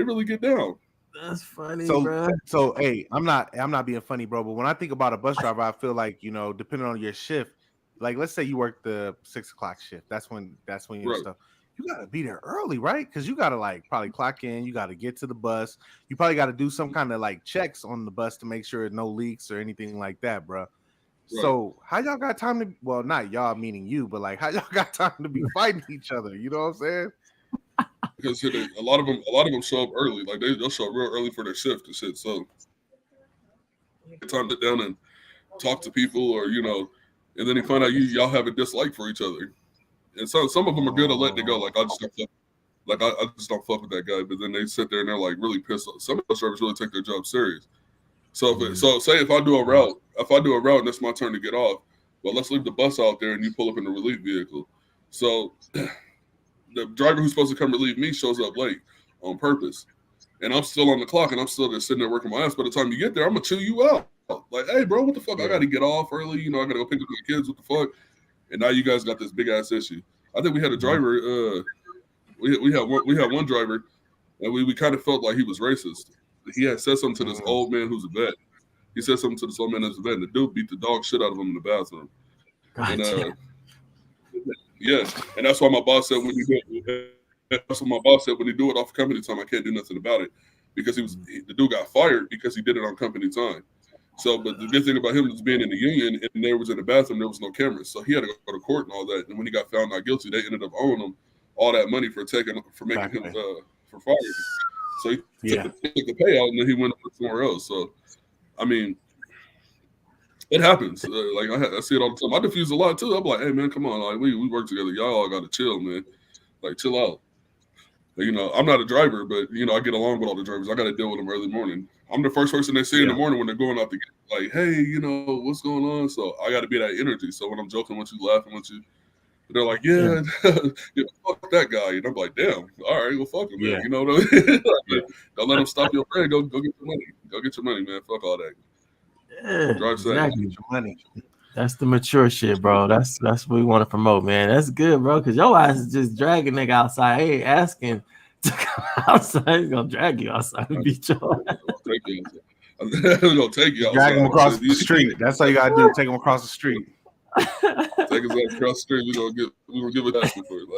really get down. That's funny, bro. So hey, I'm not being funny, bro. But when I think about a bus driver, I feel like depending on your shift, like let's say you work the 6 o'clock shift, that's when your stuff. You gotta be there early, right? Because you gotta like probably clock in. You gotta get to the bus. You probably gotta do some kind of like checks on the bus to make sure no leaks or anything like that, bro. Right. So how y'all got time to? Well, not y'all meaning you, but like how y'all got time to be fighting each other? You know what I'm saying? Because a lot of them show up early. Like they'll show up real early for their shift and shit. So time to sit down and talk to people, or and then you find out y'all have a dislike for each other. And so some of them are good at letting it go. Like I just don't fuck with that guy. But then they sit there and they're like really pissed off. Some of those drivers really take their job serious. So say if I do a route and it's my turn to get off, well, let's leave the bus out there and you pull up in the relief vehicle. So the driver who's supposed to come relieve me shows up late on purpose. And I'm still on the clock and I'm still just sitting there working my ass. By the time you get there, I'm gonna chew you out. Like, hey, bro, what the fuck? I gotta get off early. I gotta go pick up my kids. What the fuck? And now you guys got this big ass issue. I think we had a driver. We had one driver, and we kind of felt like he was racist. He had said something to this old man who's a vet. He said something to this old man who's a vet, and the dude beat the dog shit out of him in the bathroom. And and that's why my boss said when you do it off company time, I can't do nothing about it because the dude got fired because he did it on company time. So, but the good thing about him is being in the union, and there was in the bathroom, there was no cameras, so he had to go to court and all that. And when he got found not guilty, they ended up owing him all that money for making him for firing. So he took the payout, and then he went somewhere else. So, I mean, it happens. Like I see it all the time. I diffuse a lot too. I'm like, hey man, come on, like we work together. Y'all all got to chill, man. Like chill out. Like, I'm not a driver, but I get along with all the drivers. I got to deal with them early morning. I'm the first person they see in the morning when they're going out to get, like, hey, what's going on? So I got to be that energy. So when I'm joking with you, laughing with you, they're like, yeah, fuck that guy. And I'm like, damn, all right, well, fuck him, man. You know what I mean? Don't let him stop your friend. Go get your money. Go get your money, man. Fuck all that. Yeah, drive safe. Get your money. That's the mature shit, bro. That's what we want to promote, man. That's good, bro. Because your ass is just dragging nigga outside. Hey, asking to come outside. He's gonna drag you outside and beat your ass. We're gonna take you outside. Drag him across the street. That's all you gotta do. Take him across the street. Take his ass across the street. We're gonna give it that for it.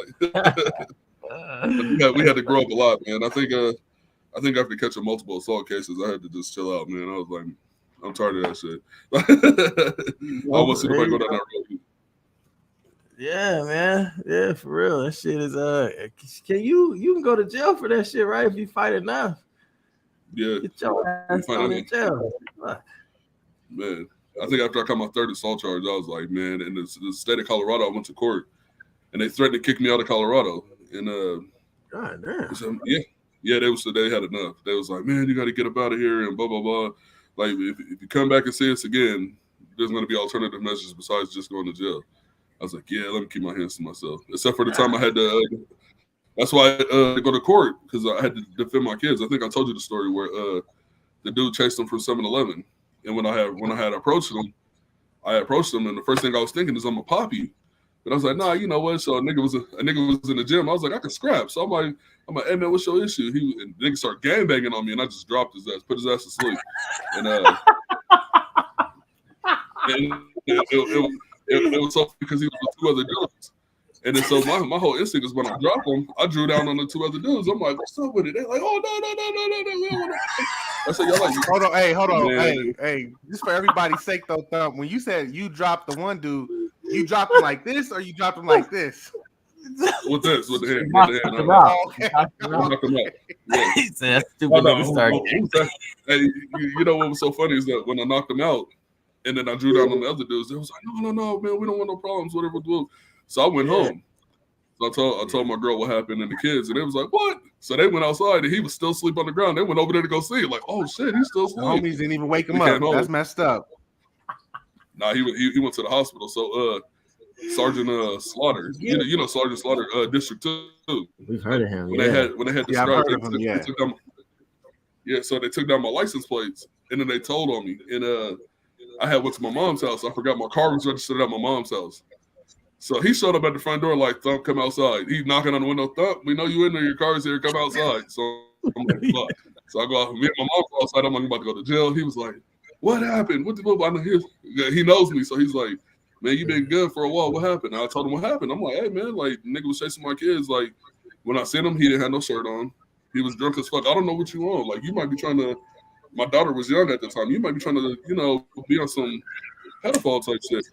Like we had to grow up a lot, man. I think after catching multiple assault cases, I had to just chill out, man. I was like, I'm tired of that shit. I want to see nobody go down that road. Yeah, man. Yeah, for real. That shit is you can go to jail for that shit, right? If you fight enough. Yeah. Get your ass thrown in jail. Man, I think after I got my third assault charge, I was like, man, in the state of Colorado, I went to court and they threatened to kick me out of Colorado. And God damn. So, yeah, they had enough. They was like, man, you got to get up out of here and blah blah blah. Like if you come back and see us again, there's going to be alternative measures besides just going to jail. I was like, yeah, let me keep my hands to myself. Except for the time I had to. That's why I go to court because I had to defend my kids. I think I told you the story where the dude chased them from 7-Eleven, and when I had approached him, and the first thing I was thinking is I'm a poppy. But I was like, nah, you know what? So a nigga was in the gym. I was like, I can scrap. So I'm like, hey man, what's your issue? And the nigga started gangbanging on me, and I just dropped his ass, put his ass to sleep. And it was so funny because he was with 2 other dudes. And then so my whole instinct is when I drop him, I drew down on the 2 other dudes. I'm like, what's up with it? They're like, oh no. I said, y'all like, hold on. Hey, just for everybody's sake though, Thump, when you said you dropped the one dude, you dropped him like this or you dropped him like this? With the hand. Knocked him out. Yeah. He said, stupid nigga started. Hey, you know what was so funny is that when I knocked him out and then I drew down on the other dudes, they was like, no, man, we don't want no problems, whatever. So I went home. So I told my girl what happened and the kids, and they was like, what? So they went outside and he was still asleep on the ground. They went over there to go see it. Like, oh shit, he's still asleep. The homies didn't even wake him up. That's messed up. Nah, he went to the hospital. So Sergeant Slaughter, you know Sergeant Slaughter, District 2. We've heard of him. When they had the strike, they took down, so they took down my license plates and then they told on me. And I had went to my mom's house. I forgot my car was registered at my mom's house. So he showed up at the front door like, Thump, come outside. He's knocking on the window, Thump, we know you in there, your car's here, come outside. So I'm like, fuck. So I go out, me and my mom go outside, I'm like, I'm about to go to jail. He was like, what happened? What the fuck? I know he knows me, so he's like, man, you been good for a while. What happened? And I told him what happened. I'm like, hey man, like nigga was chasing my kids. Like when I seen him, he didn't have no shirt on. He was drunk as fuck. I don't know what you want. Like you might be trying to. My daughter was young at the time. You might be trying to, be on some pedophile type shit.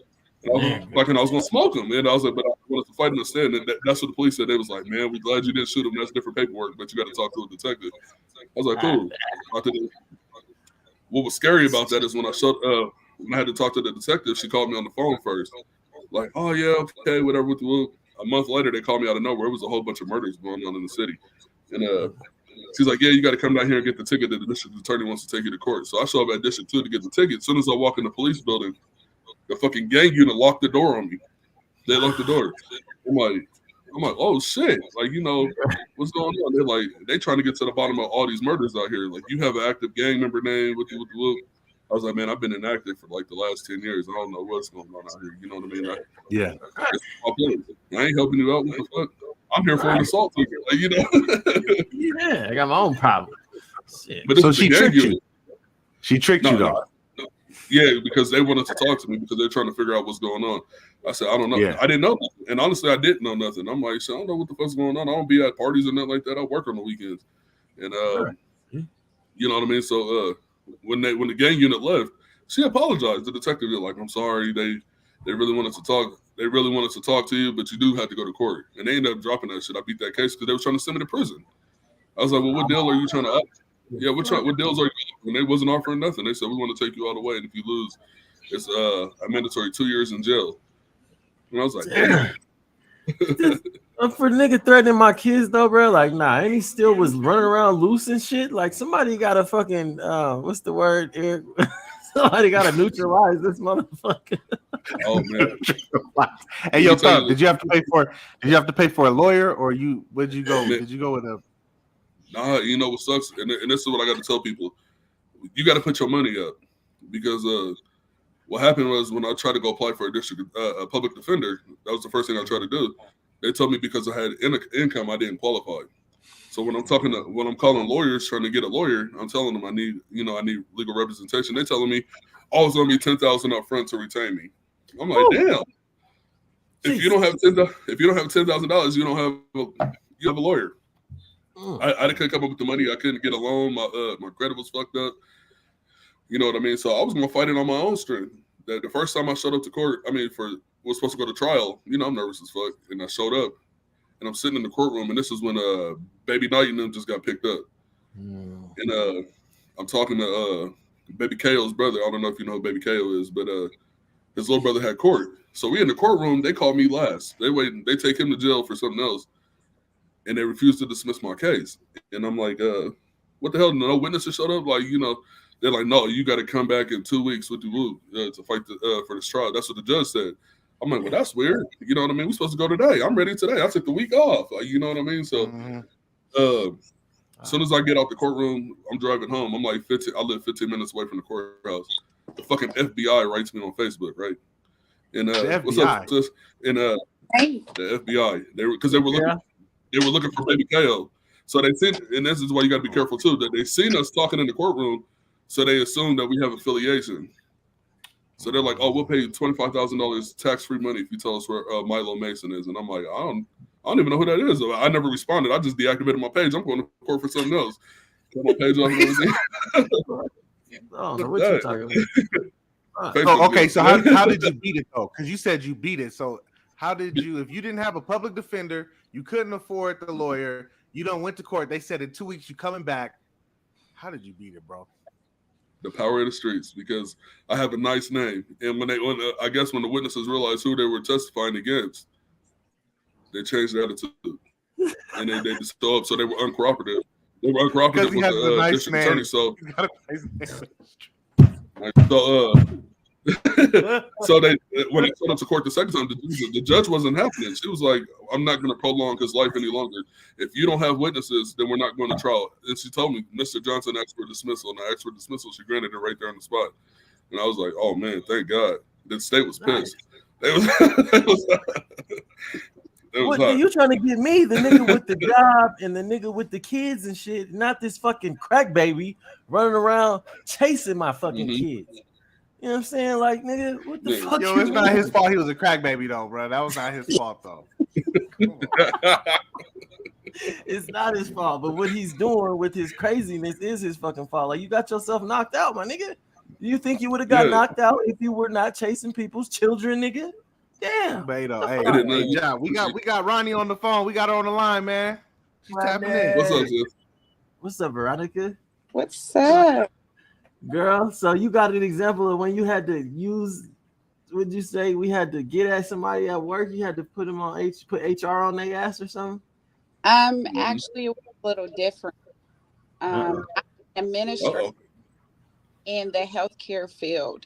And I was gonna smoke him, and I was like, but I wanted to fight in the stand. And that's what the police said. They was like, man, we're glad you didn't shoot him. That's different paperwork, but you got to talk to a detective. I was like, cool. What was scary about that is when I had to talk to the detective, she called me on the phone first. Like, oh yeah, okay, whatever. A month later, they called me out of nowhere. It was a whole bunch of murders going on in the city. And she's like, yeah, you got to come down here and get the ticket that the district attorney wants to take you to court. So I show up at District 2 to get the ticket. As soon as I walk in the police building, the fucking gang unit locked the door on me. They locked the door. I'm like, oh shit. Like, what's going on? They're like, they trying to get to the bottom of all these murders out here. Like, you have an active gang member name with the I was like, man, I've been inactive for like the last 10 years. I don't know what's going on out here. You know what I mean? I ain't helping you out. What the fuck? I'm here for an assault ticket. Like, Yeah, I got my own problem. Shit. But so she tricked you. She tricked you though. Yeah, because they wanted to talk to me because they're trying to figure out what's going on. I said, I don't know. Yeah. I didn't know nothing. And honestly, I didn't know nothing. I'm like, I don't know what the fuck's going on. I don't be at parties or nothing like that. I work on the weekends. And you know what I mean? So when the gang unit left, she apologized. The detective was like, I'm sorry, they really wanted to talk. They really wanted to talk to you, but you do have to go to court. And they ended up dropping that shit. I beat that case because they were trying to send me to prison. I was like, well, what deal are you trying to up? Yeah, what deals are you? And they wasn't offering nothing. They said, we want to take you all the way. And if you lose, it's a mandatory 2 years in jail. And I was like, damn. For nigga threatening my kids though, bro, like, nah, and he still was running around loose and shit. Like, somebody got to fucking, what's the word, Eric? Somebody got to neutralize this motherfucker. Oh man. Hey, yo, Thump, did you have to pay for a lawyer, or where'd you go? Did you go with a? Nah, you know what sucks, and this is what I got to tell people: you got to put your money up, because what happened was when I tried to go apply for a public defender, that was the first thing I tried to do. They told me because I had income, I didn't qualify. So when I'm calling lawyers trying to get a lawyer, I'm telling them I need legal representation. They're telling me, oh, it's gonna be $10,000 up front to retain me. I'm like, damn. If you don't have $10,000, you have a lawyer. I couldn't come up with the money. I couldn't get a loan. My credit was fucked up. You know what I mean? So I was gonna fight it on my own strength. The first time I showed up to court, was supposed to go to trial. I'm nervous as fuck, and I showed up, and I'm sitting in the courtroom, and this is when Baby Knight and them just got picked up, and I'm talking to Baby K.O.'s brother. I don't know if you know who Baby K.O. is, but his little brother had court. So we in the courtroom. They called me last. They take him to jail for something else, and they refused to dismiss my case. And I'm like, what the hell? No witnesses showed up? Like, they're like, no, you got to come back in 2 weeks with the to fight for this trial. That's what the judge said. I'm like, well, that's weird. You know what I mean? We're supposed to go today. I'm ready today. I took the week off. Like, you know what I mean? So, as soon as I get out the courtroom, I'm driving home. I'm like 15. I live 15 minutes away from the courthouse. The fucking FBI writes me on Facebook, right? And what's up, sis? And the FBI, they were looking for baby KO. So they sent, and this is why you got to be careful too. That they seen us talking in the courtroom, so they assume that we have affiliation. So they're like, "Oh, we'll pay you $25,000 tax-free money if you tell us where Milo Mason is." And I'm like, I don't even know who that is. I never responded. I just deactivated my page. I'm going to court for something else. Got my page off and everything. Oh, so what you talking about? So, okay, so how did you beat it though? Because you said you beat it. So how did you? If you didn't have a public defender, you couldn't afford the lawyer. You don't went to court. They said in 2 weeks you coming back. How did you beat it, bro? The power of the streets, because I have a nice name, and when I guess when the witnesses realized who they were testifying against, they changed their attitude, and they just stood up. So they were uncooperative. They were uncooperative with the nice district attorney. So, so they when they went up to court the second time, the judge wasn't happening. She was like, "I'm not going to prolong his life any longer. If you don't have witnesses, then we're not going to trial." And she told me, "Mr. Johnson asked for dismissal," and I asked for dismissal. She granted it right there on the spot, and I was like, "Oh man, thank God." The state was pissed. What are you trying to get me, the nigga with the job and the nigga with the kids and shit, not this fucking crack baby running around chasing my fucking kids? You know what I'm saying? Like, nigga, what the fuck? Yo, it's not his fault. He was a crack baby, though, bro. That was not his fault, though. It's not his fault, but what he's doing with his craziness is his fucking fault. Like, you got yourself knocked out, my nigga. You think you would have got knocked out if you were not chasing people's children, nigga? Damn. Beto, hey, John, we got Ronnie on the phone. We got her on the line, man. She's tapping in. What's up, sis? What's up, Veronica? What's up? Girl, so you got an example of when you had to use, would you say we had to get at somebody at work? You had to put them on put HR on their ass or something? Actually it was a little different. I'm an administrator in the healthcare field.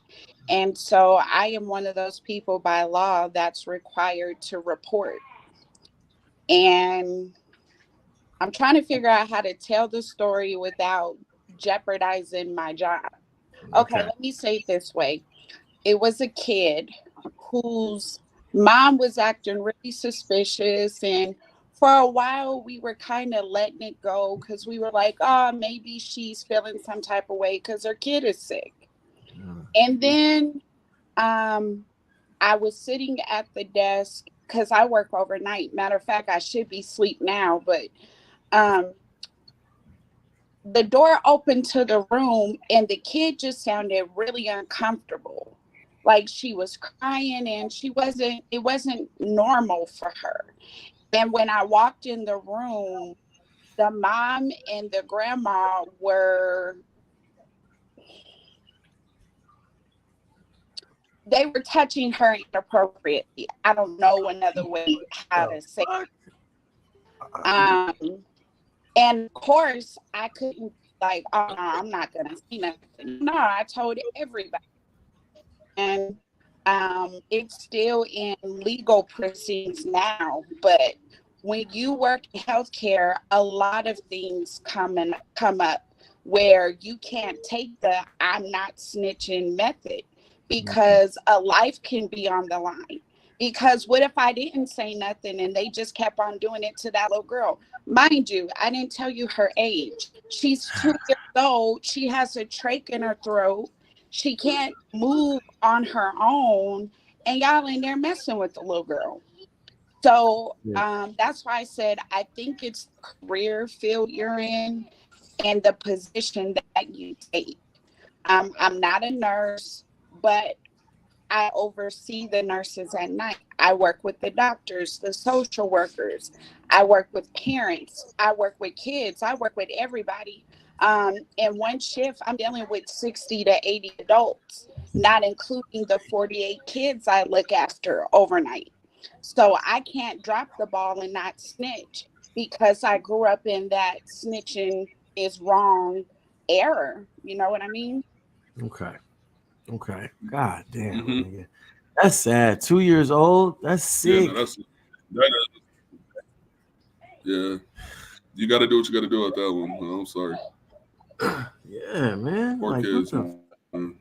And so I am one of those people by law that's required to report. And I'm trying to figure out how to tell the story without jeopardizing my job. Okay, let me say it this way. It was a kid whose mom was acting really suspicious, and for a while we were kind of letting it go because we were like, oh, maybe she's feeling some type of way because her kid is sick. And then I was sitting at the desk because I work overnight. Matter of fact, I should be asleep now, but the door opened to the room and the kid just sounded really uncomfortable. Like she was crying and it wasn't normal for her. And when I walked in the room, the mom and the grandma they were touching her inappropriately. I don't know another way how to say it. And of course, I couldn't like, oh, no, I'm not going to see nothing. No, I told everybody. And it's still in legal proceedings now. But when you work in healthcare, a lot of things come up where you can't take the I'm not snitching method because a life can be on the line. Because what if I didn't say nothing and they just kept on doing it to that little girl? Mind you, I didn't tell you her age. She's 2 years old. She has a trach in her throat. She can't move on her own. And y'all in there messing with the little girl. So that's why I said I think it's the career field you're in and the position that you take. I'm not a nurse, but I oversee the nurses at night. I work with the doctors, the social workers. I work with parents. I work with kids. I work with everybody. In one shift, I'm dealing with 60 to 80 adults, not including the 48 kids I look after overnight. So I can't drop the ball and not snitch because I grew up in that snitching is wrong era. You know what I mean? Okay. God damn. That's sad. 2 years old. That's Yeah, sick. no, yeah. You got to do what you got to do at that one. I'm sorry. Yeah, man. Poor Like, kids. what the? Man.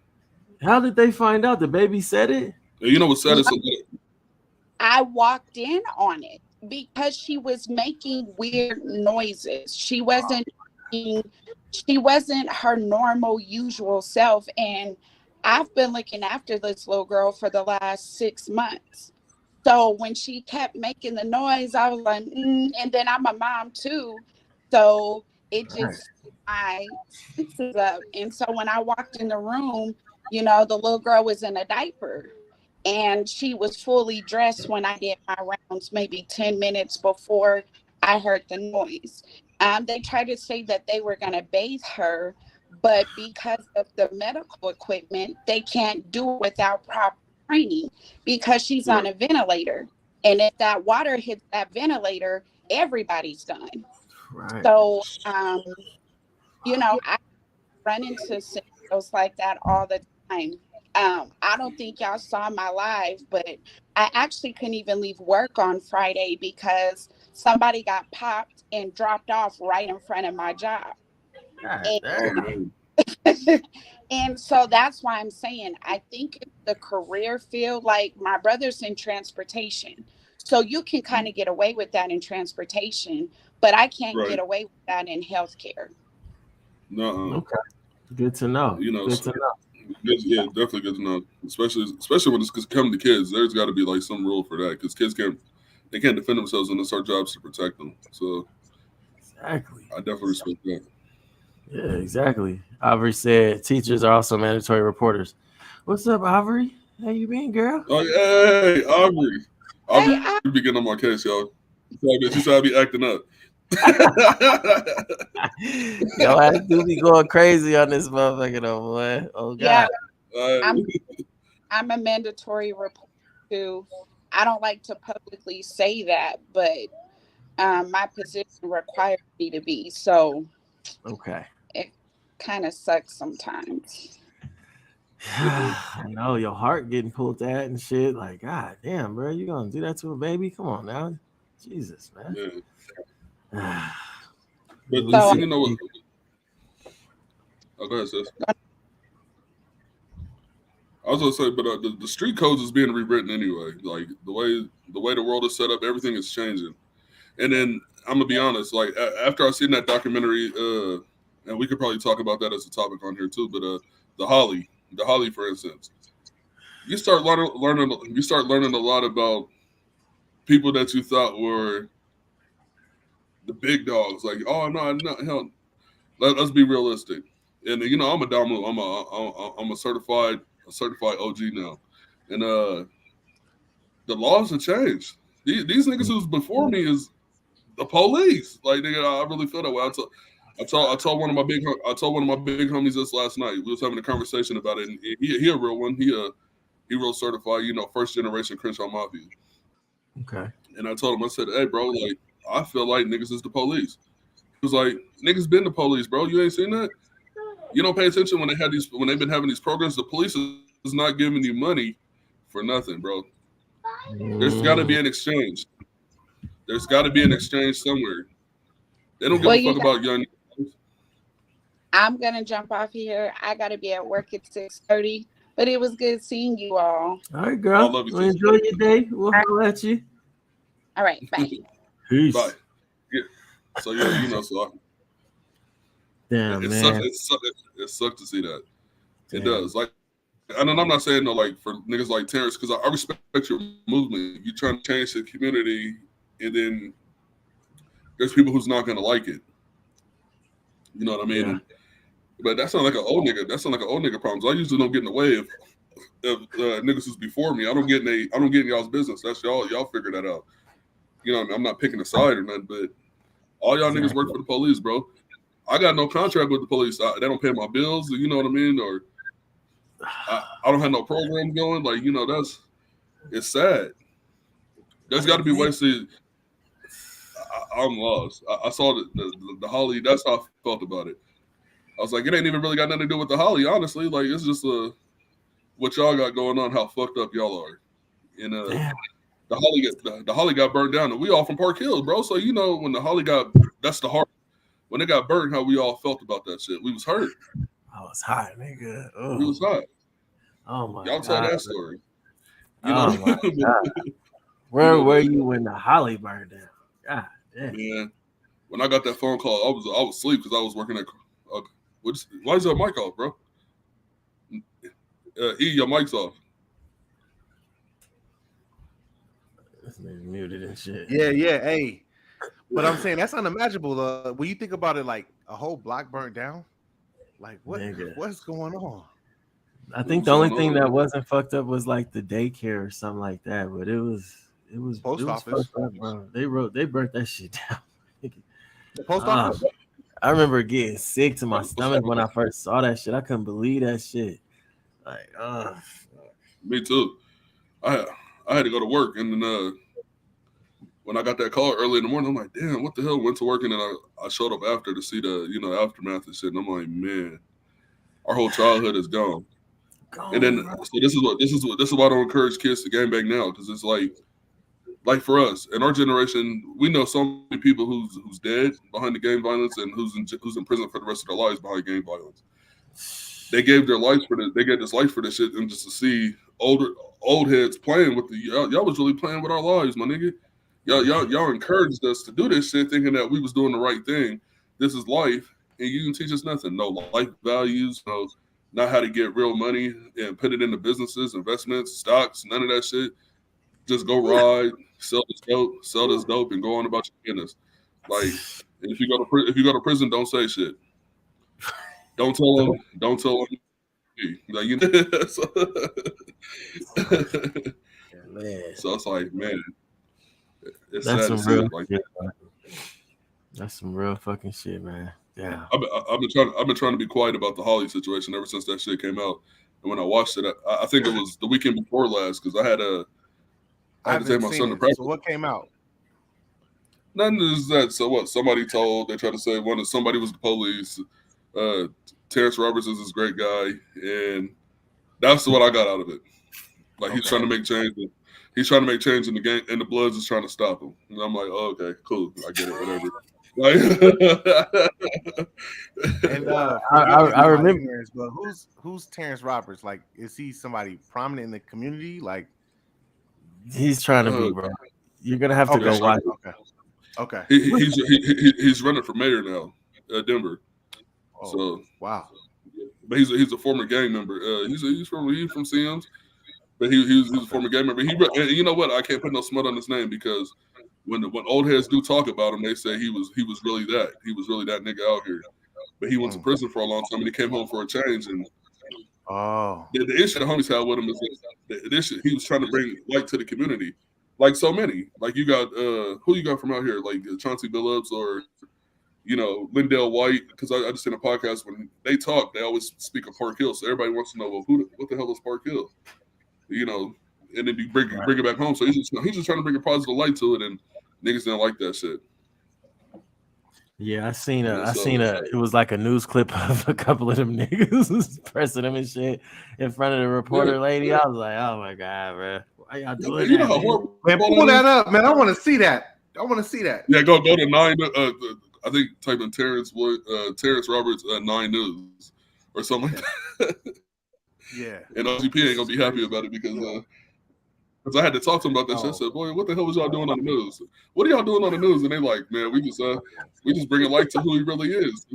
How did they find out? The baby said it. And you know what's sad is I walked in on it because she was making weird noises. She wasn't her normal usual self. And I've been looking after this little girl for the last 6 months. So when she kept making the noise, I was like, and then I'm a mom too. So it just my senses up. And so when I walked in the room, the little girl was in a diaper. And she was fully dressed when I did my rounds, maybe 10 minutes before I heard the noise. They tried to say that they were going to bathe her, but because of the medical equipment, they can't do it without proper training because she's on a ventilator. And if that water hits that ventilator, everybody's done. Right. So, I run into scenarios like that all the time. I don't think y'all saw my live, but I actually couldn't even leave work on Friday because somebody got popped and dropped off right in front of my job. God damn. And so that's why I'm saying I think it's the career field. Like my brother's in transportation, so you can kind of get away with that in transportation, but I can't get away with that in healthcare. No. Okay. Good to know. Good to know. Yeah, definitely good to know. Especially when it's coming to kids. There's got to be like some rule for that because kids can't defend themselves, and it's our jobs to protect them. So exactly, I definitely respect that. Yeah, exactly. Avery said teachers are also mandatory reporters. What's up, Avery? How you been, girl? Oh, hey, Aubrey. Aubrey be getting on my case, y'all. She said I be acting up. Yo, I do be going crazy on this motherfucker, though, boy. Oh God. Yeah, I'm a mandatory reporter too. I don't like to publicly say that, but my position requires me to be. So okay, it kind of sucks sometimes. I know your heart getting pulled at and shit. Like, God damn, bro, you gonna do that to a baby? Come on now, Jesus, man. Yeah. But you know what? Oh, go ahead, sis. I was gonna say, but the street codes is being rewritten anyway. Like the way the world is set up, everything is changing. And then I'm gonna be honest, like after I seen that documentary, and we could probably talk about that as a topic on here too. But the Holly, for instance, you start learning a lot about people that you thought were the big dogs. Like, oh no, hell, let's be realistic. And I'm a Damu. I'm a certified OG now, and the laws have changed. These niggas who's before me is the police. Like, nigga, I really feel that way. I told one of my big homies this last night. We was having a conversation about it, and he a real one. He real certified, first generation Crenshaw Mafia. Okay. And I told him, I said, hey, bro, like, I feel like niggas is the police. He was like, niggas been the police, bro. You ain't seen that? You don't pay attention when they've been having these programs. The police is not giving you money for nothing, bro. There's got to be an exchange. There's got to be an exchange somewhere. They don't give a fuck about young. I'm gonna jump off here. I gotta be at work at 6:30. But it was good seeing you all. All right, girl. I love you. Enjoy your day. We'll holler at you. All right, bye. Peace. Bye. Yeah. So so damn, it man. It sucks to see that. Damn. It does. Like, and I'm not saying no, like for niggas like Terrence, because I respect your movement. You're trying to change the community, and then there's people who's not gonna like it. You know what I mean? Yeah. But that sounds like an old nigga. That sounds like an old nigga problem. I usually don't get in the way of niggas who's before me. I don't get in y'all's business. That's y'all. Y'all figure that out. You know, I'm not picking a side or nothing, but all y'all niggas work for the police, bro. I got no contract with the police. They don't pay my bills. You know what I mean? Or I don't have no program going. Like, it's sad. There's got to be ways to. I'm lost. I saw the Holly. That's how I felt about it. I was like, it ain't even really got nothing to do with the Holly, honestly. Like, it's just what y'all got going on, how fucked up y'all are. and the Holly got burned down, and we all from Park Hills, bro. So you know when the Holly that's the hard. When it got burned, how we all felt about that shit. We was hurt. I was hot, nigga. Oh. We was hot. Oh my Y'all God. tell that story. You Oh know? my God. Where were you when the Holly burned down? God damn. Man, when I got that phone call, I was asleep because I was working at. Why is your mic off, bro? Your mic's off. This nigga muted and shit. Yeah. Hey, but I'm saying that's unimaginable. When you think about it, like a whole block burnt down, like what's going on? I think the only thing that wasn't fucked up was like the daycare or something like that, but it was post office. Up, bro. They burnt that shit down. The post office. I remember getting sick to my stomach when I first saw that shit. I couldn't believe that shit. Like, me too. I had to go to work, and then when I got that call early in the morning, I'm like, damn, what the hell? Went to work, and then I showed up after to see the aftermath and shit. And I'm like, man, our whole childhood is gone. And then so this is why I don't encourage kids to game bang now, because it's like for us in our generation, we know so many people who's dead behind the gang violence and who's in prison for the rest of their lives behind gang violence. They gave their lives for this. They gave this life for this shit, and just to see old heads playing with y'all was really playing with our lives, my nigga. Y'all encouraged us to do this shit, thinking that we was doing the right thing. This is life, and you didn't teach us nothing. No life values, no not how to get real money and put it into businesses, investments, stocks, none of that shit. Just go ride, sell this dope, and go on about your business. Like, if you go to prison, don't say shit. Don't tell them. Like, you know. So it's like, man, it's that's sad some to real see. Like, shit, that's some real fucking shit, man. Yeah, I've been trying to be quiet about the Holly situation ever since that shit came out. And when I watched it, I think it was the weekend before last, because I had to take my son to practice. So what came out? Nothing is that. So what? Somebody told. They tried to say somebody was the police. Terrence Roberts is this great guy, and that's what I got out of it. Like, he's trying to make change. He's trying to make change in the game, and the Bloods is trying to stop him. And I'm like, oh, okay, cool, I get it, whatever. Like, and I remember. But who's Terrence Roberts? Like, is he somebody prominent in the community? Like, he's trying to be, bro. You're gonna have to go watch. Okay. He's running for mayor now, Denver. Oh, so wow. But he's a former gang member. He's from Sims, but he was a former gang member. And you know what? I can't put no smut on his name, because when old heads do talk about him, they say he was really that. He was really that nigga out here. But he went to prison for a long time, and he came home for a change. And the issue the homies had with him is the issue he was trying to bring light to the community. Like so many. Like, you got who you got from out here? Like Chauncey Billups or Lindell White, because I just seen a podcast when they talk, they always speak of Park Hill. So everybody wants to know, well, what the hell is Park Hill? And then you bring it back home. So he's just trying to bring a positive light to it, and niggas didn't like that shit. Yeah, I seen it was like a news clip of a couple of them niggas pressing them and shit in front of the reporter lady. I was like, oh my God, bro. Why y'all doing that? Man, pull that up, man. I want to see that. Yeah, go to 9. I think type in Terrence Roberts 9 News or something like that. Yeah. And OGP ain't gonna be happy about it, because I had to talk to him about that shit. I said, boy, what the hell was y'all doing on the news? What are y'all doing on the news? And they like, man, we just bring a light to who he really is.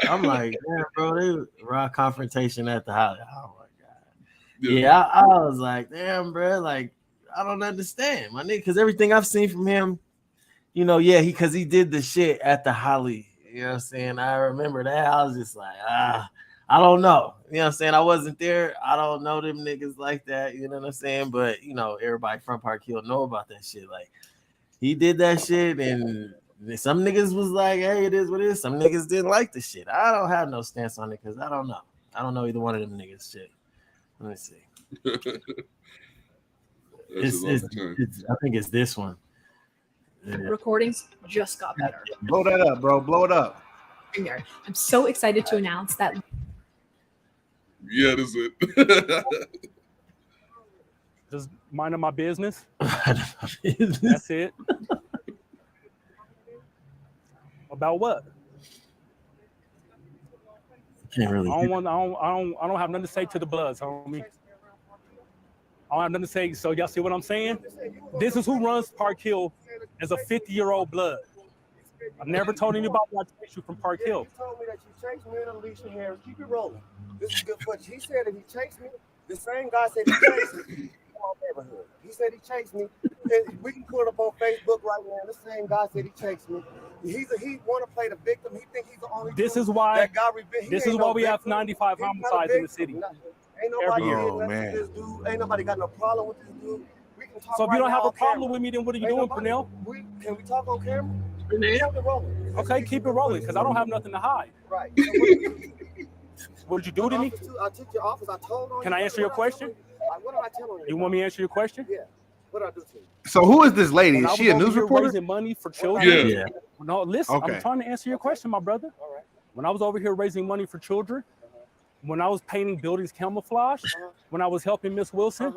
I'm like, damn, bro, they raw confrontation at the house. Oh my God. Yeah, I was like, damn, bro, like, I don't understand, my nigga, because everything I've seen from him, because he did the shit at the Holly. You know what I'm saying? I remember that. I was just like, I don't know. You know what I'm saying? I wasn't there. I don't know them niggas like that. You know what I'm saying? But, everybody from Park Hill know about that shit. Like, he did that shit, and some niggas was like, hey, it is what it is. Some niggas didn't like the shit. I don't have no stance on it, because I don't know. I don't know either one of them niggas shit. Let me see. I think it's this one. Yeah. Recordings just got better. Blow that up, bro. Blow it up. I'm so excited to announce that. Yeah, this is it. Just minding my business. That's it. About what? Can't really. I don't have nothing to say to the Bloods, homie. I don't have nothing to say. So y'all see what I'm saying? This is who runs Park Hill as a 50-year-old Blood. I've never told anybody I chased you from Park Hill. You told me that you chased me and Alicia Harris. Keep it rolling. This is good footage. He said that he chased me. The same guy said he chased me. He said he chased me. And we can pull it up on Facebook right now. The same guy said he chased me. He want to play the victim. He think he's the only. This is why. This is why we have 95 homicides in the city. Ain't nobody every year. This dude. Ain't nobody got no problem with this dude. We can talk. So if you don't have a problem with me, then what are you doing, Pernell? Can we talk on camera? Keep it rolling. Okay, keep it rolling, because I don't have nothing to hide. Right. What did you do to me? I took your office. I told on. Can I answer your question? What did I tell on you? You want me to answer your question? Yeah. What did I do to you? So who is this lady? Is she a news reporter? Raising money for children. Yeah. No, listen. Okay. I'm trying to answer your question, my brother. All right. When I was over here raising money for children, when I was painting buildings camouflage, when I was helping Miss Wilson.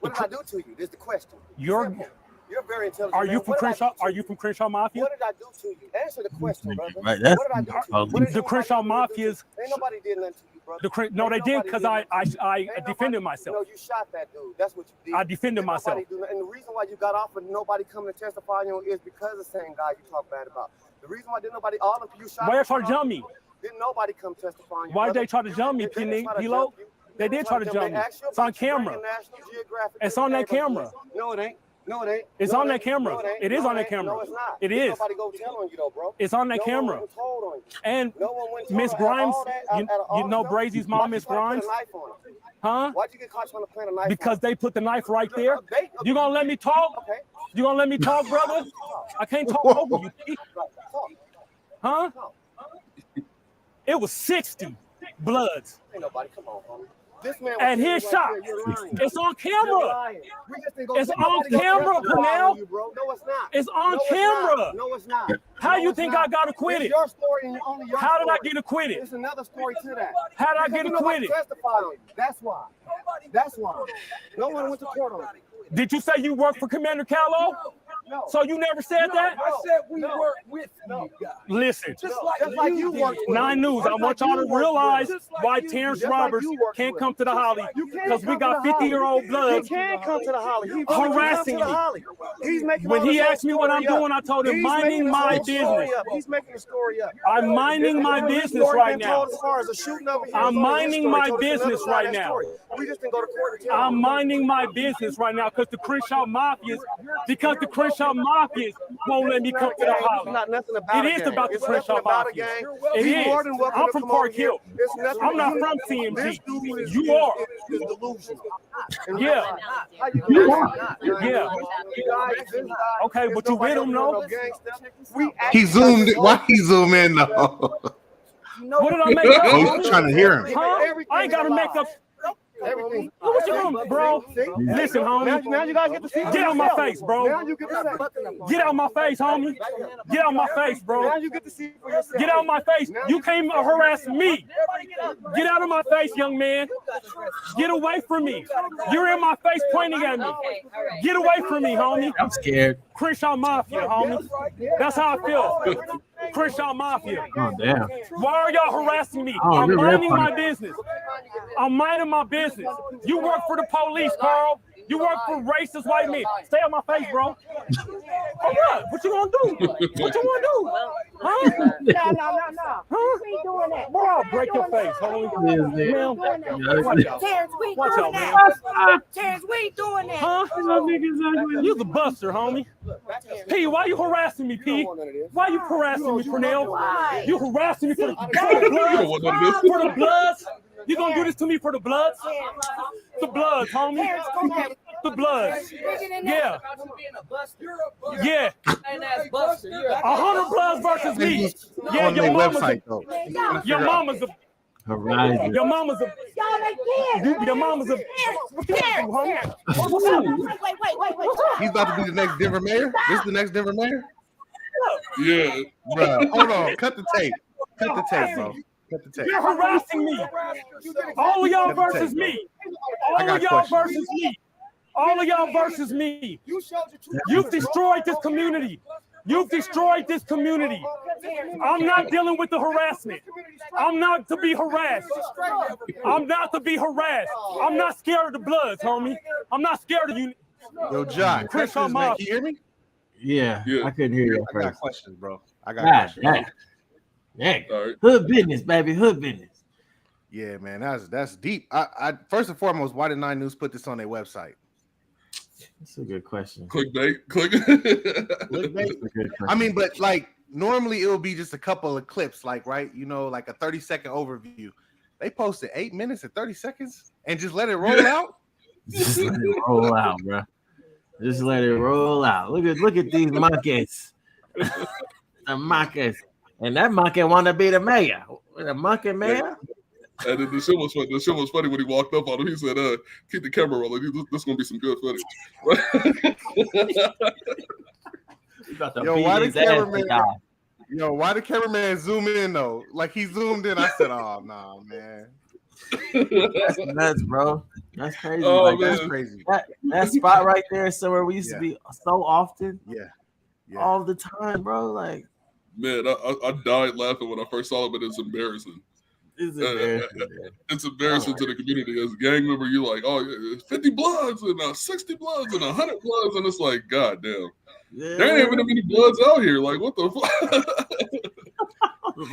What did I do to you? This is the question. You're very intelligent. Are you from Crenshaw? Are you from Crenshaw Mafia? What did I do to you? Answer the question, brother. Right, that's what did I do to you? The Crenshaw Mafias. Ain't nobody did nothing to you, brother. No, they did, because I defended myself. No, you shot that dude. That's what you did. I defended myself. And the reason why you got off with nobody coming to testify on is because the same guy you talk bad about. The reason why didn't nobody, all of you shot. Why they try to jump me? Didn't nobody come testify on you? Why did they try to jump me, Pilo? They did try to jump me. It's on camera. It's on that camera. No, it ain't. No, it ain't. It's on that camera. It is on that camera. No, it's not. It is. Nobody go tell on you though, bro. It's on that camera. And Miss Grimes, you know Brazy's mom, Miss Grimes? Huh? Why'd you get caught trying to plant a knife? Because they put the knife right there. You gonna let me talk? Okay. You gonna let me talk, brother? I can't talk over you. Huh? It was 60 Bloods. Ain't nobody. Come on, homie. This man and his shot. It's on camera. It's on camera, Pernell. No, it's not. It's on camera. No, it's not. How you think I got acquitted? It's your story and only your How did I get acquitted? There's another story to that. How did I get acquitted? Testify on you. That's why. That's why. No one went to court on it. Did you say you worked for Commander Callow? No. So you never said that? I said we work with you guys. Listen, just like you work with 9 News. I want y'all to realize why Terrence Roberts can't come to the Holly, because we got 50-year-old Bloods he can't come to the Holly. harassing me. He's making when he asked me what I'm doing, I told him minding my business. He's making the story up. I'm minding my business right now. As far as a shooting over here, I'm minding my business right now. We just didn't go to court. I'm minding my business right now because the Crenshaw Mafias won't let me come to the Holly. It is about the Crenshaw Mafias. It is. I'm from Park Hill. I'm not from CMG. You are. Yeah. You are. Yeah. Okay, but you with him, no? He zoomed. Why he zoom in though? What did I make up? Oh, he's trying to hear him. Huh? I ain't got to make up. Everything. What you doing, bro? Listen, homie. Now you guys get to see. Get out my face, bro. Now you get to see. Get out my face, homie. Get out my face, bro. Now you get to see for yourself. Get out my face. You came harassing me. Get out of my face, young man. Get away from me. You're in my face pointing at me. Get away from me, homie. I'm scared. Crenshaw Mafia, homie. That's how I feel. Crenshaw Mafia. Oh, damn. Why are y'all harassing me? Oh, I'm you're minding real my business. I'm minding my business. You work for the police, Carl. You work for racist white men. Stay on my face, bro. Oh, what? What you gonna do? What you wanna do? Huh? No. Huh? We ain't doing that. Bro, I'll break your face, homie. Man, watch out. Terrence, we ain't Watch doing out, that. man. Terrence, we ain't doing that. Huh? You the buster, homie. P, why you harassing me, P? Why you harassing me, Pernell? You harassing me for the Bloods? You gonna do this to me for the Bloods? The Bloods, homie. The Bloods. Yeah. Yeah. 100 Bloods versus me. Yeah, On their your mama's website a, though. your mama's a, Horizon. your mama's a, your mama's a. What you gonna do, homie? Wait. He's about to be the next Denver mayor. This is the next Denver mayor. Yeah. Bro, hold on. Cut the tape. Cut the tape, bro. Cut the tape. You're harassing me. All of y'all versus me. All of y'all versus me. All of y'all versus me. You've destroyed this community. You've destroyed this community. I'm not dealing with the harassment. I'm not to be harassed. I'm not to be harassed. I'm not scared of the Bloods, homie. I'm not scared of you. Yo, John, Chris, can you hear me? Yeah, I couldn't hear you. I got questions, bro. I got questions. Yeah. Hood business, baby. Hood business. Yeah, man, that's deep. I first and foremost, why did 9 News put this on their website? That's a good question. Clickbait. I mean, but like normally it will be just a couple of clips, like right, like a 30-second overview. They posted 8 minutes and 30 seconds and just let it roll out. Just let it roll out, bro. Just let it roll out. Look at these monkeys. The monkeys. And that monkey want to be the mayor. The monkey mayor. And then the shit was funny. The shit was funny when he walked up on him. He said, keep the camera rolling. This is gonna be some good footage. Why the cameraman zoom in though? Like he zoomed in. I said, oh nah, man. That's nuts, bro. That's crazy. Oh, like, man. that's crazy. That spot right there is somewhere we used to be so often. Yeah. All the time, bro. Like, man, I died laughing when I first saw it, but it's embarrassing. It's embarrassing to the community. As a gang member, you're like, oh, it's 50 Bloods and 60 Bloods and 100 Bloods, and it's like, God damn. There ain't even that many Bloods out here. Like, what the fuck?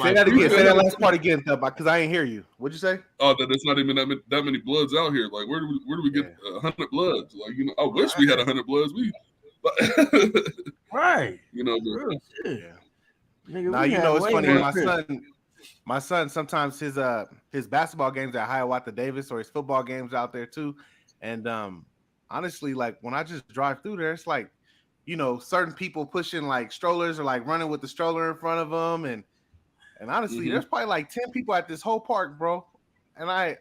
Say that again. Say that last part again, because I ain't hear you. What'd you say? Oh, that it's not even that many Bloods out here. Like, where do we get 100 Bloods? Like, I wish we had 100 Bloods. Right. But, now it's funny. My son sometimes his basketball games at Hiawatha Davis or his football games out there too. And honestly, like when I just drive through there, it's like, certain people pushing like strollers or like running with the stroller in front of them. And honestly, there's probably like 10 people at this whole park, bro. And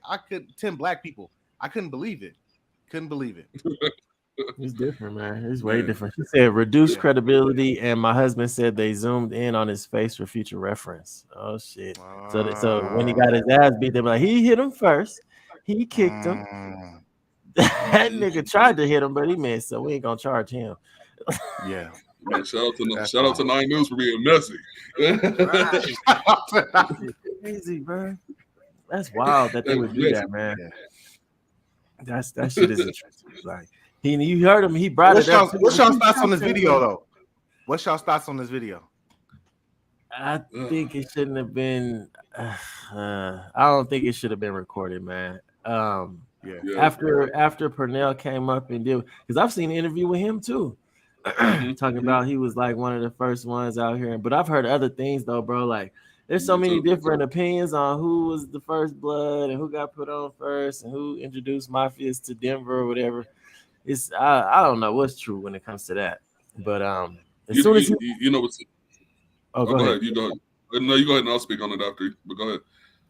10 black people. I couldn't believe it. It's different, man. It's way different. She said reduced credibility, and my husband said they zoomed in on his face for future reference. Oh shit! So when he got his ass beat, they were like, he hit him first. He kicked him. That nigga tried to hit him, but he missed. So we ain't gonna charge him. Yeah. Man, shout out to 9 News for being messy. Crazy, bro. That's wild that they would do that, man. Yeah. That shit is interesting. Like. You heard him. He brought it up. What's y'all thoughts on this video, though? What's y'all thoughts on this video? I think it shouldn't have been. I don't think it should have been recorded, man. After Purnell came up and did, because I've seen an interview with him too, talking about he was like one of the first ones out here. But I've heard other things though, bro. Like there's so many different opinions on who was the first blood and who got put on first and who introduced mafias to Denver or whatever. It's I don't know what's true when it comes to that, but as soon as go ahead. You go ahead. No, you go ahead and I'll speak on it after. But go ahead.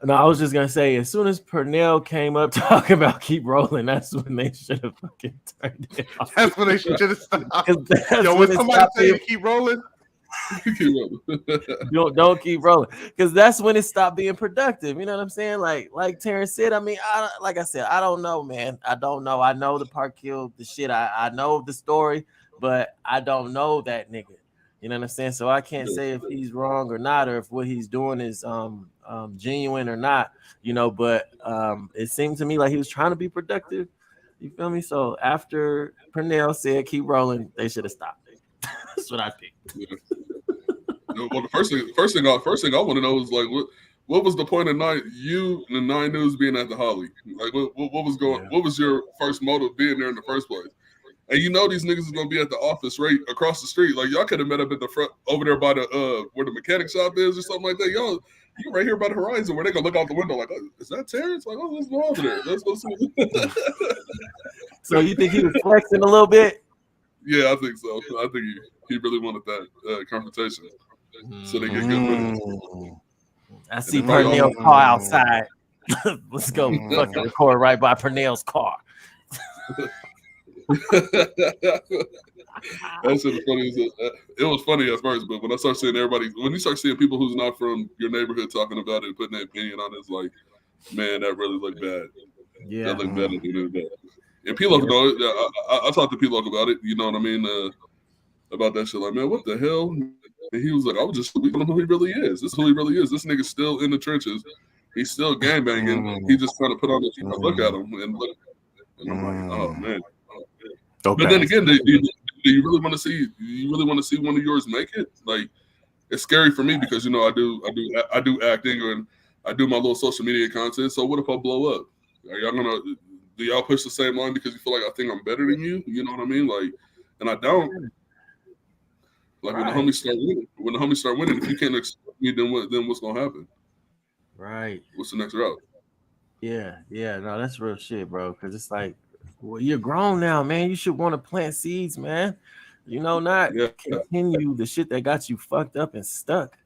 No, I was just gonna say as soon as Purnell came up talking about keep rolling, that's when they should have fucking turned it off. That's when they should have stopped. Yo, when somebody say keep rolling. don't keep rolling, because that's when it stopped being productive. You know what I'm saying? Like Terrence said. I mean, like I said, I don't know, man. I don't know. I know the park killed the shit. I know the story, but I don't know that nigga. You know what I'm saying? So I can't say if he's wrong or not, or if what he's doing is genuine or not. But it seemed to me like he was trying to be productive. You feel me? So after Purnell said keep rolling, they should have stopped it. That's what I think. Yeah. Well, the first thing I want to know is like what was the point of 9 News being at the Holly? Like what was going? Yeah. What was your first motive being there in the first place? And these niggas is gonna be at the office right across the street. Like y'all could have met up at the front over there by the where the mechanic shop is or something like that. Y'all, you right here by the horizon where they gonna look out the window like, oh, is that Terrence? Like, oh, let's go over there. Let's go see. So you think he was flexing a little bit? Yeah, I think so. I think he really wanted that confrontation. So they get good footage. I see Purnell's car outside. Let's go fucking record right by Purnell's car. That's so funny. It was funny at first, but when I start seeing when you start seeing people who's not from your neighborhood talking about it and putting their opinion on it, it's like, man, that really looked bad. Yeah, that looked bad. And P-Lock, I talked to P-Lock about it. You know what I mean? About that shit. Like, man, what the hell? And he was like, we don't know who he really is. This is who he really is. This nigga's still in the trenches. He's still gangbanging. He just trying to put on this. Look at him and look. And I'm like, oh man. Okay. But then again, do you really want to see? You really want to see one of yours make it? Like, it's scary for me because I do acting and I do my little social media content. So what if I blow up? Are y'all do y'all push the same line because you feel like I think I'm better than you? You know what I mean? Like, and I don't. Like when the homies start winning, if you can't accept me, then what's gonna happen? Right. What's the next route? Yeah, no, that's real shit, bro. Because it's like, well, you're grown now, man. You should want to plant seeds, man. Not continue the shit that got you fucked up and stuck.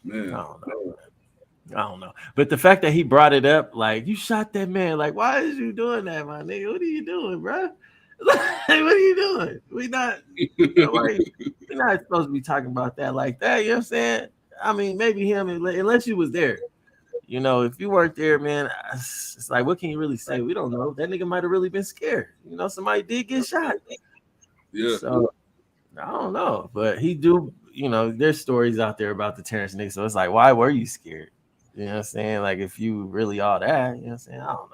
Man, I don't know. But the fact that he brought it up, like, you shot that man, like, why is you doing that, my nigga? What are you doing, bro? What are you doing? We're not supposed to be talking about that like that. You know what I'm saying? I mean, maybe him, unless you was there. If you weren't there, man, it's like, what can you really say? We don't know. That nigga might have really been scared. Somebody did get shot. Yeah. So I don't know, but he do. There's stories out there about the Terrence nigga. So it's like, why were you scared? You know what I'm saying? Like, if you really all that, you know what I'm saying? I don't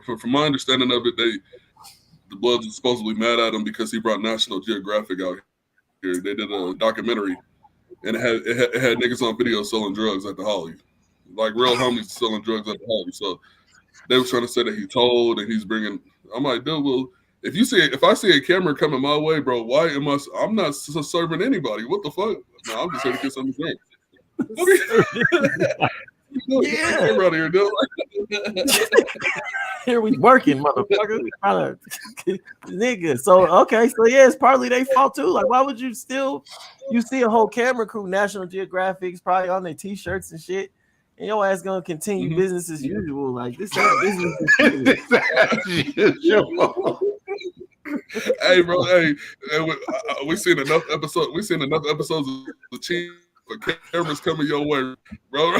know. From my understanding of it, the Bloods are supposedly mad at him because he brought National Geographic out here. They did a documentary, and it had niggas on video selling drugs at the Holly, like real homies selling drugs at the Holly. So they were trying to say that he told and he's bringing. I'm like, dude, well, if I see a camera coming my way, bro, why am I? I'm not serving anybody. What the fuck? No, I'm just here to get some drink. Yeah. Out here, dude. Here we working, motherfucker. We trying to nigga. So okay, so yeah, it's partly their fault too. Like, why would you see a whole camera crew, National Geographic's probably on their t-shirts and shit, and your ass gonna continue business as usual. Like, this ain't business as usual. Hey, bro. Hey, we seen enough episodes. We seen enough episodes of the Chief. But cameras coming your way, bro.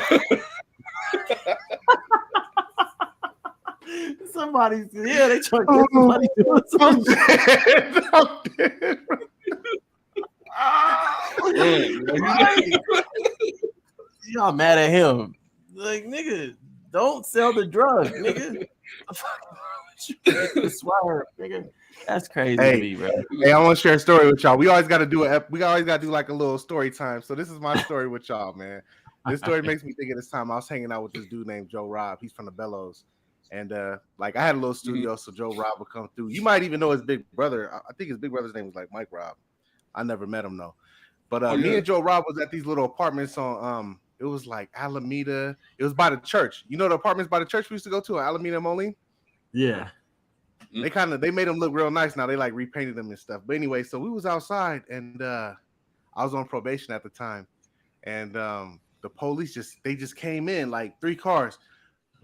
Somebody, they trying to get somebody doing something. Y'all mad at him? Like, nigga, don't sell the drug, nigga. Swear, nigga. That's crazy to me, bro. Hey, I want to share a story with y'all. We always got to do like a little story time. So this is my story with y'all, man. This story makes me think of this time I was hanging out with this dude named Joe Robb. He's from the Bellows. And like, I had a little studio, so Joe Robb would come through. You might even know his big brother. I think his big brother's name was like Mike Robb. I never met him though. But me and Joe Robb was at these little apartments on it was like Alameda. It was by the church. You know the apartments by the church we used to go to, Alameda and Moline? Yeah. They made them look real nice now. They like repainted them and stuff. But anyway, so we was outside and I was on probation at the time. And the police just came in like 3 cars.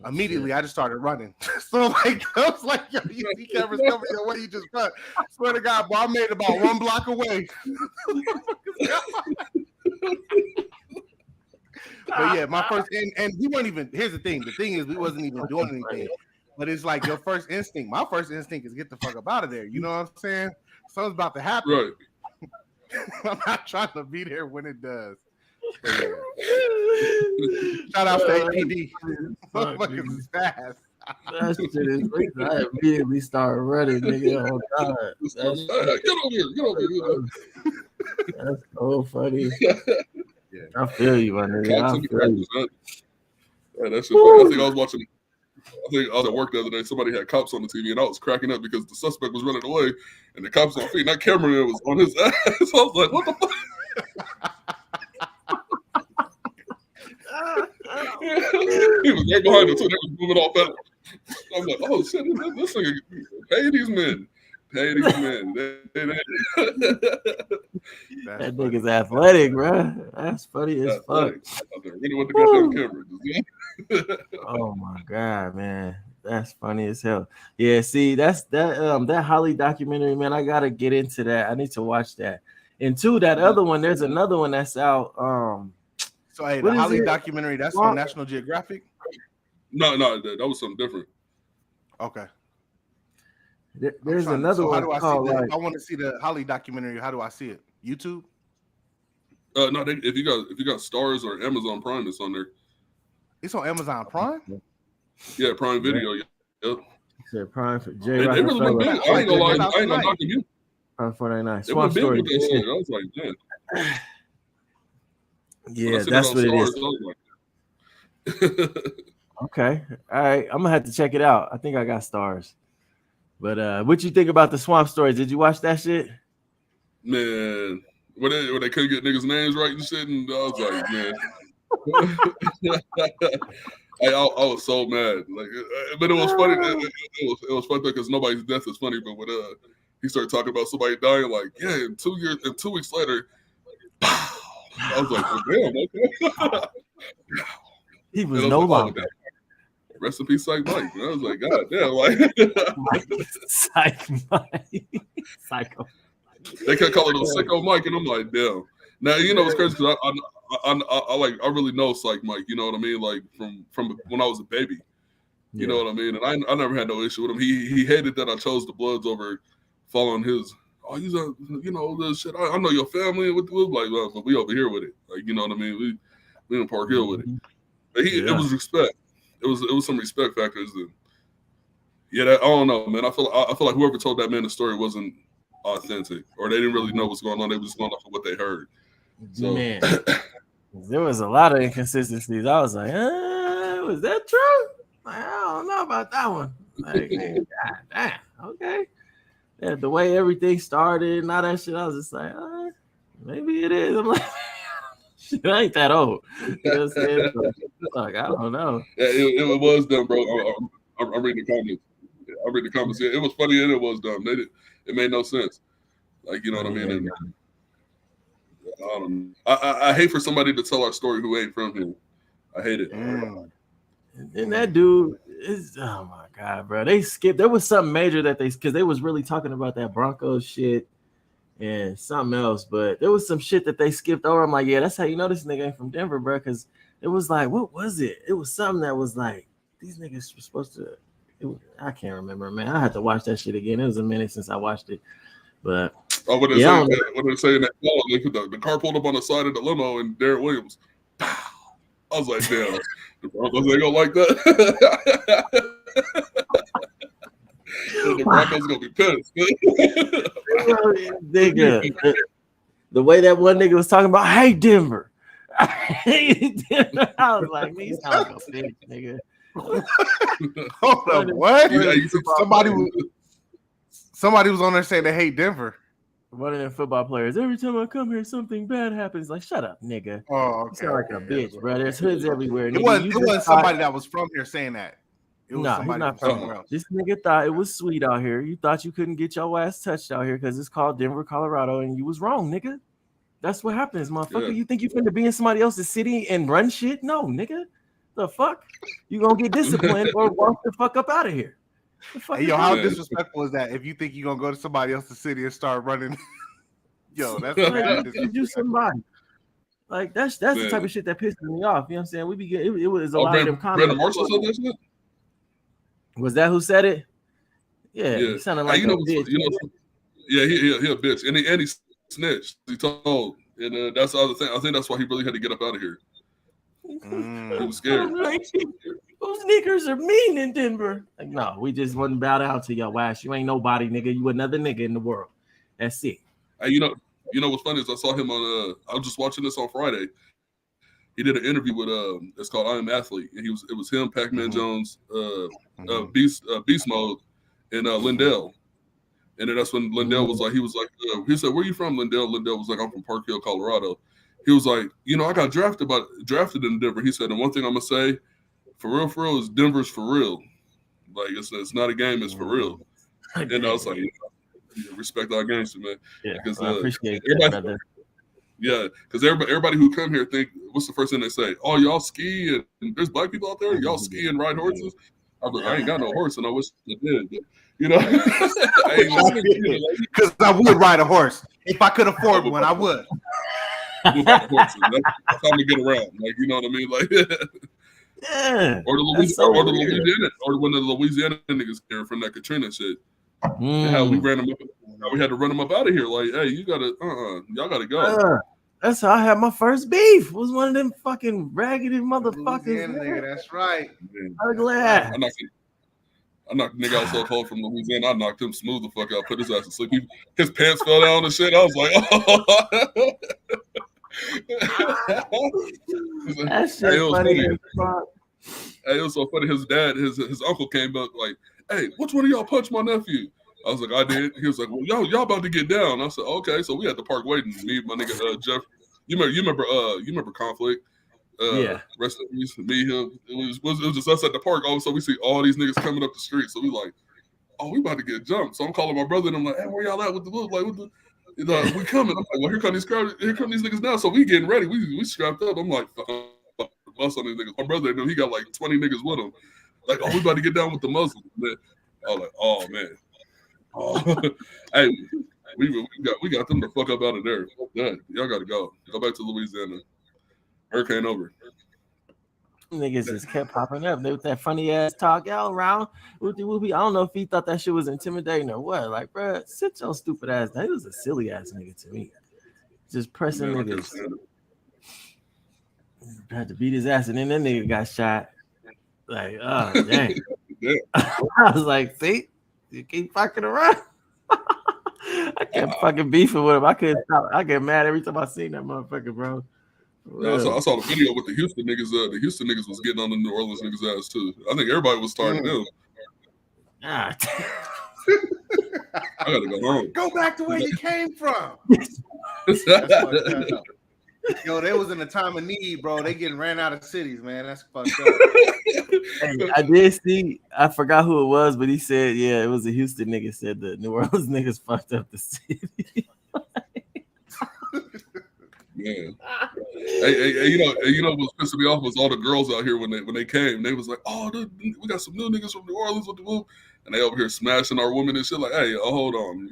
Immediately, I just started running. So like, I was like, yo, you see cameras coming your way, you just run. Swear to God, bro, I made about 1 block away. But yeah, my first and we weren't even. Here's the thing. The thing is, we wasn't even doing anything. But it's like your first instinct. My first instinct is get the fuck up out of there. You know what I'm saying? Something's about to happen. Right. I'm not trying to be there when it does. Yeah. Shout out to APD. Motherfuckers is fast. That shit is crazy. I immediately started running, nigga. Oh God. Get over here. That's so funny. Yeah. I feel you, my nigga. I feel you. Yeah, that's so funny. I think I was at work the other day. Somebody had cops on the TV, and I was cracking up because the suspect was running away, and the cops on feet. And that cameraman was on his ass. So I was like, "What the fuck?" He was right behind him too. They was moving off that. I'm like, "Oh shit! This nigga, pay these men. Pay these men." That nigga's athletic, bro. That's funny as fuck. Really want the goddamn camera. Oh my God, man. That's funny as hell. Yeah, see, that Holly documentary, man. I gotta get into that. I need to watch that. And two, that other one, there's another one that's out. So hey, the Holly documentary, that's on National Geographic? No, that was something different. Okay. There's another so how one do I called see that? like, If I want to see the Holly documentary, how do I see it? YouTube? No, if you got Stars or Amazon Prime, it's on there. It's on Amazon Prime? Yeah, Prime Video. Yep. said Prime for J. They really went big. I ain't gonna lie. I ain't gonna knock you. Prime 499. They Swamp went big Story. with that shit. I was like, man. Yeah, that's what it is. Okay. All right. I'm gonna have to check it out. I think I got Stars. But what you think about the Swamp Stories? Did you watch that shit? Man, when they couldn't get niggas' names right and shit, and I was like, man. I was so mad. Like, but it was funny. It was funny because nobody's death is funny. But when he started talking about somebody dying, like, yeah, in 2 weeks later, I was like, well, damn, okay. He was no longer. Rest in peace, Psych Mike. And I was like, God damn, like Psych Mike, Psycho. They kept calling him Sicko Mike, and I'm like, damn. Now you know it's crazy because I really know Psych Mike. You know what I mean? Like from when I was a baby. You know what I mean? And I never had no issue with him. He hated that I chose the Bloods over following his. Oh, he's a this shit. I know your family with like, but we over here with it. Like, you know what I mean? We in Park Hill with it. But it was respect. It was some respect factors. And I don't know, man. I feel like whoever told that man the story wasn't authentic, or they didn't really know what's going on. They were just going off of what they heard. So. Man, there was a lot of inconsistencies. I was like, was that true? Like, I don't know about that one. Like, God damn, okay. Yeah, the way everything started and all that shit, I was just like, maybe it is. I'm like, shit, I ain't that old. You know what I'm saying? Like, I don't know. Yeah, it was dumb, bro. I'm reading the comments. I read the comments. Yeah, it was funny and it was dumb. It made no sense. Like, you know what I mean? And, I don't know. I hate for somebody to tell our story who ain't from here. I hate it. And that dude is, oh my God, bro. They skipped. There was something major that because they was really talking about that Broncos shit and something else, but there was some shit that they skipped over. I'm like, yeah, that's how you know this nigga ain't from Denver, bro. Because it was like, what was it? It was something that was like, these niggas were supposed to. I can't remember, man. I had to watch that shit again. It was a minute since I watched it, but when they say that call, the car pulled up on the side of the limo and Derek Williams. Pow! I was like, damn, the Broncos ain't gonna like that. The Broncos gonna be pissed. Nigga, the way that one nigga was talking about, hey Denver, I hate Denver. I was like, man, you sound like a bitch, nigga. Hold up, what? Somebody was on there saying they hate Denver. One of them football players. Every time I come here, something bad happens. Like, shut up, nigga. Oh, okay. You sound like a bitch, bro. There's hoods everywhere. It wasn't somebody that was from here saying that. It was he's not from somewhere else. This nigga thought it was sweet out here. You thought you couldn't get your ass touched out here because it's called Denver, Colorado, and you was wrong, nigga. That's what happens, motherfucker. Yeah. You think you finna be in somebody else's city and run shit? No, nigga. The fuck? You gonna get disciplined or walk the fuck up out of here. Hey, yo, how disrespectful is that? If you think you're gonna go to somebody else's city and start running, yo, that's do somebody. Like that's the type of shit that pisses me off. You know what I'm saying? We be getting it was a lot of them comments. Brandon Marshall said that shit? Was that who said it? Yeah. He sounded like a bitch. Yeah, he a bitch, and he snitched. He told, and that's the other thing. I think that's why he really had to get up out of here. He was scared. Those niggas are mean in Denver. Like, no, we just wouldn't bow down to your ass. You ain't nobody, nigga. You another nigga in the world. That's it. Hey, you know what's funny is I saw him on. I was just watching this on Friday. He did an interview with it's called I Am Athlete, and it was him, Pac-Man Jones, Beast Mode, and Lindell. And then that's when Lindell was like, he said, "Where you from, Lindell?" Lindell was like, "I'm from Park Hill, Colorado." He was like, I got drafted in Denver. He said, and one thing I'm gonna say, for real, is Denver's for real. Like it's not a game, it's for real. And I was like, respect our gangster, man. Yeah, because I appreciate that. Yeah, because everybody who come here think, what's the first thing they say? Oh, y'all ski and there's black people out there. Y'all ski and ride horses. I'm like, I ain't got no horse, and I wish I did. But, because I would ride a horse if I could afford one. I would. That's time to get around, like, you know what I mean, like. Yeah, Or the that's so weird. Louisiana, or when the Louisiana niggas here from that Katrina shit. Mm. How we ran them up, how we had to run them up out of here. Like, hey, you gotta, y'all gotta go. That's how I had my first beef. Was one of them fucking raggedy motherfuckers. Louisiana nigga, that's right. I'm glad. I knocked the nigga out so cold from Louisiana. I knocked him smooth the fuck out. Put his ass to sleep. His pants fell down and shit. I was like, oh. That shit funny as fuck. Hey, it was so funny. His dad, his uncle came up like, "Hey, which one of y'all punched my nephew?" I was like, "I did." He was like, "Well, y'all about to get down." I said, "Okay." So we had the park waiting. Me, my nigga Jeff. You remember Conflict? Yeah. Rest in peace. Me, him. It was just us at the park. All of a sudden, we see all these niggas coming up the street. So we like, "Oh, we about to get jumped." So I'm calling my brother and I'm like, "Hey, where y'all at with the look? Like, with the?" You know, we coming. I'm like, "Well, here come these niggas now." So we getting ready. We strapped up. I'm like, bust on these niggas. My brother, he got like 20 niggas with him. Like, oh, we about to get down with the Muslims. I was like, oh man. Oh. Hey, we got them the fuck up out of there. Fuck that. Y'all gotta go. Go back to Louisiana. Hurricane over. Niggas just kept popping up. They with that funny ass talk, y'all around. Whoopie. I don't know if he thought that shit was intimidating or what. Like, bro, sit your stupid ass down. He was a silly ass nigga to me. Just pressing niggas. Had to beat his ass, and then that nigga got shot. Like, oh dang. I was like, see, you keep fucking around. I kept fucking beefing with him. I couldn't stop. I get mad every time I seen that motherfucker, bro. Yeah, I saw the video with the Houston niggas. The Houston niggas was getting on the New Orleans niggas' ass too. I think everybody was tired of them. Ah. I gotta go home. Go back to where you came from. Yo, they was in a time of need, bro. They getting ran out of cities, man. That's fucked up. Hey, I did see. I forgot who it was, but he said, "Yeah, it was a Houston nigga." Said the New Orleans niggas fucked up the city. Yeah. Hey, you know what's pissing me off was all the girls out here when they came. They was like, "Oh, we got some new niggas from New Orleans with the whoop," and they over here smashing our women and shit. Like, hey, hold on,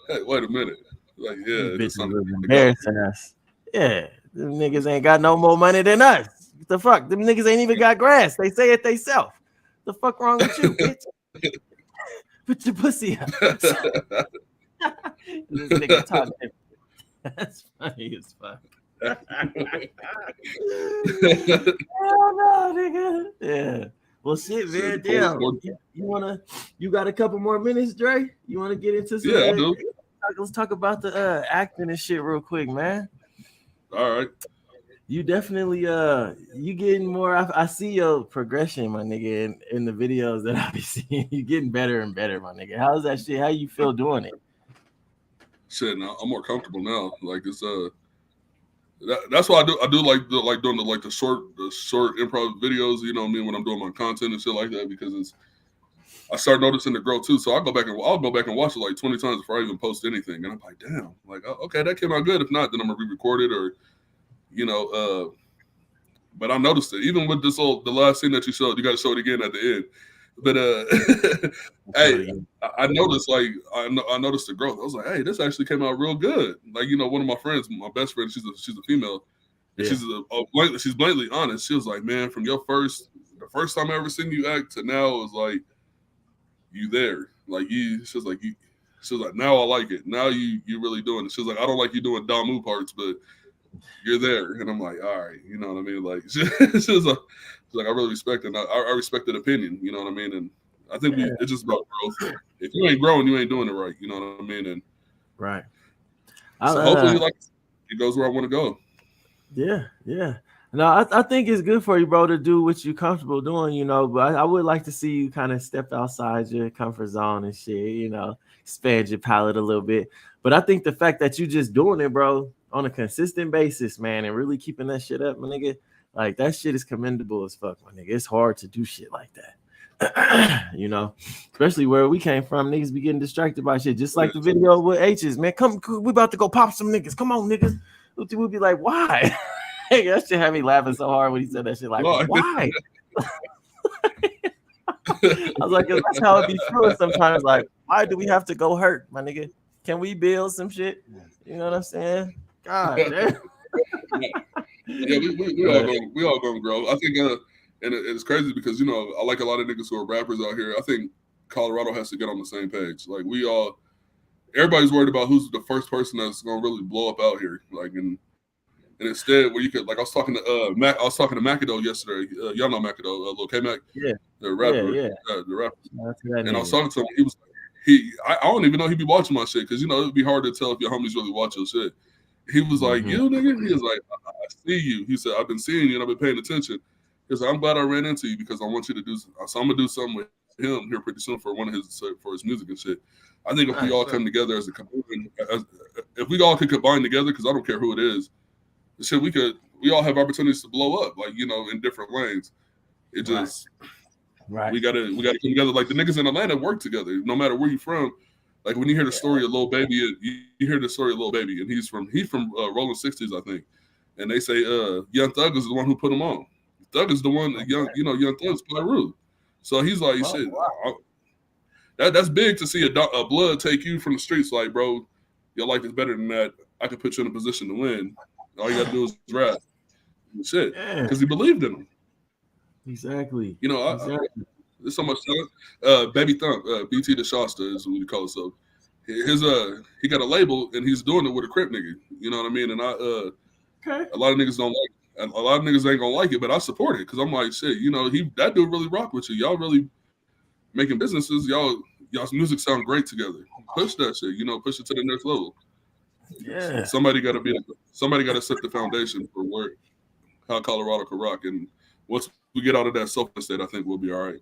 hey, wait a minute. Like, yeah, bitches was embarrassing us. Yeah, them niggas ain't got no more money than us. What the fuck? Them niggas ain't even got grass. They say it theyself. The fuck wrong with you, bitch? Put your pussy up. This nigga talking. That's funny as fuck. Hell no, nigga. Yeah. Well, shit, man. Damn. You got a couple more minutes, Dre? You want to get into some? Yeah, I do. Let's talk about the acting and shit real quick, man. All right. You definitely you getting more. I see your progression, my nigga, in the videos that I be seeing. You getting better and better, my nigga. How's that shit? How you feel doing it? Shit, now I'm more comfortable now. Like it's that's why I do like doing the short improv videos. You know what I mean, when I'm doing my content and shit like that, because I start noticing the growth too. So I'll go back and watch it like 20 times before I even post anything. And I'm like, damn, like, okay, that came out good. If not, then I'm gonna re-record it or, but I noticed it. Even with the last scene that you showed, you got to show it again at the end. But hey, I noticed I noticed the growth. I was like, hey, this actually came out real good. Like, one of my friends, my best friend, she's a female. And yeah. She's blatantly honest. She was like, man, from the first time I ever seen you act to now, it was like, you there. Like she was like, now I like it. Now you really doing it. She was like, I don't like you doing Damu parts, but you're there. And I'm like, all right, you know what I mean? Like she's like, I really respect it. I respect that opinion, you know what I mean? And I think it's just about growth. If you ain't growing, you ain't doing it right, you know what I mean? And right. So hopefully it goes where I want to go. Yeah. No, I think it's good for you, bro, to do what you're comfortable doing, but I would like to see you kind of step outside your comfort zone and shit, expand your palette a little bit. But I think the fact that you just doing it, bro, on a consistent basis, man, and really keeping that shit up, my nigga, like that shit is commendable as fuck, my nigga. It's hard to do shit like that. Especially where we came from, niggas be getting distracted by shit, just like the video with H's, man. Come, we about to go pop some niggas. Come on, niggas. We'll be like, why? That shit had me laughing so hard when he said that shit. Like, why? I was like, that's how it be feeling sometimes. Like, why do we have to go hurt, my nigga? Can we build some shit? You know what I'm saying? God damn. Yeah, we all gonna grow. I think And it's crazy because, you know, I like a lot of niggas who are rappers out here. I think Colorado has to get on the same page. Like, everybody's worried about who's the first person that's going to really blow up out here. Like, and instead, where you could, like, I was talking to Macido yesterday. Y'all know Macido, Lil K-Mac? Yeah. The rapper. Yeah. The rapper. And I was talking to him. He was I don't even know he'd be watching my shit because, you know, it'd be hard to tell if your homies really watch your shit. He was like, you nigga? He was like, I see you. He said, I've been seeing you and I've been paying attention. He was like, I'm glad I ran into you because I want you to do, so I'm going to do something with him here pretty soon for his music and shit. I think if we all come together as a community, if we all could combine together, because I don't care who it is, shit, we all have opportunities to blow up, like, you know, in different lanes. It just, we gotta come together. Like the niggas in Atlanta work together, no matter where you from. Like when you hear the story of Lil Baby, you hear the story of Lil Baby, and he's from Rolling 60s, I think. And they say Young Thug is the one who put him on. Thug is the one that Young Thug's Pyru. So he's like, shit. That's big to see a blood take you from the streets. Like, bro, your life is better than that. I can put you in a position to win. All you gotta do is rap. Shit, because he believed in him. Exactly. You know, there's so much talent. Baby Thump, BT the Shasta is what we call it. So he got a label and he's doing it with a Crip nigga. You know what I mean? And a lot of niggas don't like it. And a lot of niggas ain't gonna like it, but I support it because I'm like, shit, you know, that dude really rock with you. Y'all really making businesses. Y'all's music sound great together. Push that shit, you know, push it to the next level. Yeah. Somebody got to set the foundation for how Colorado can rock. And once we get out of that selfish state, I think we'll be all right.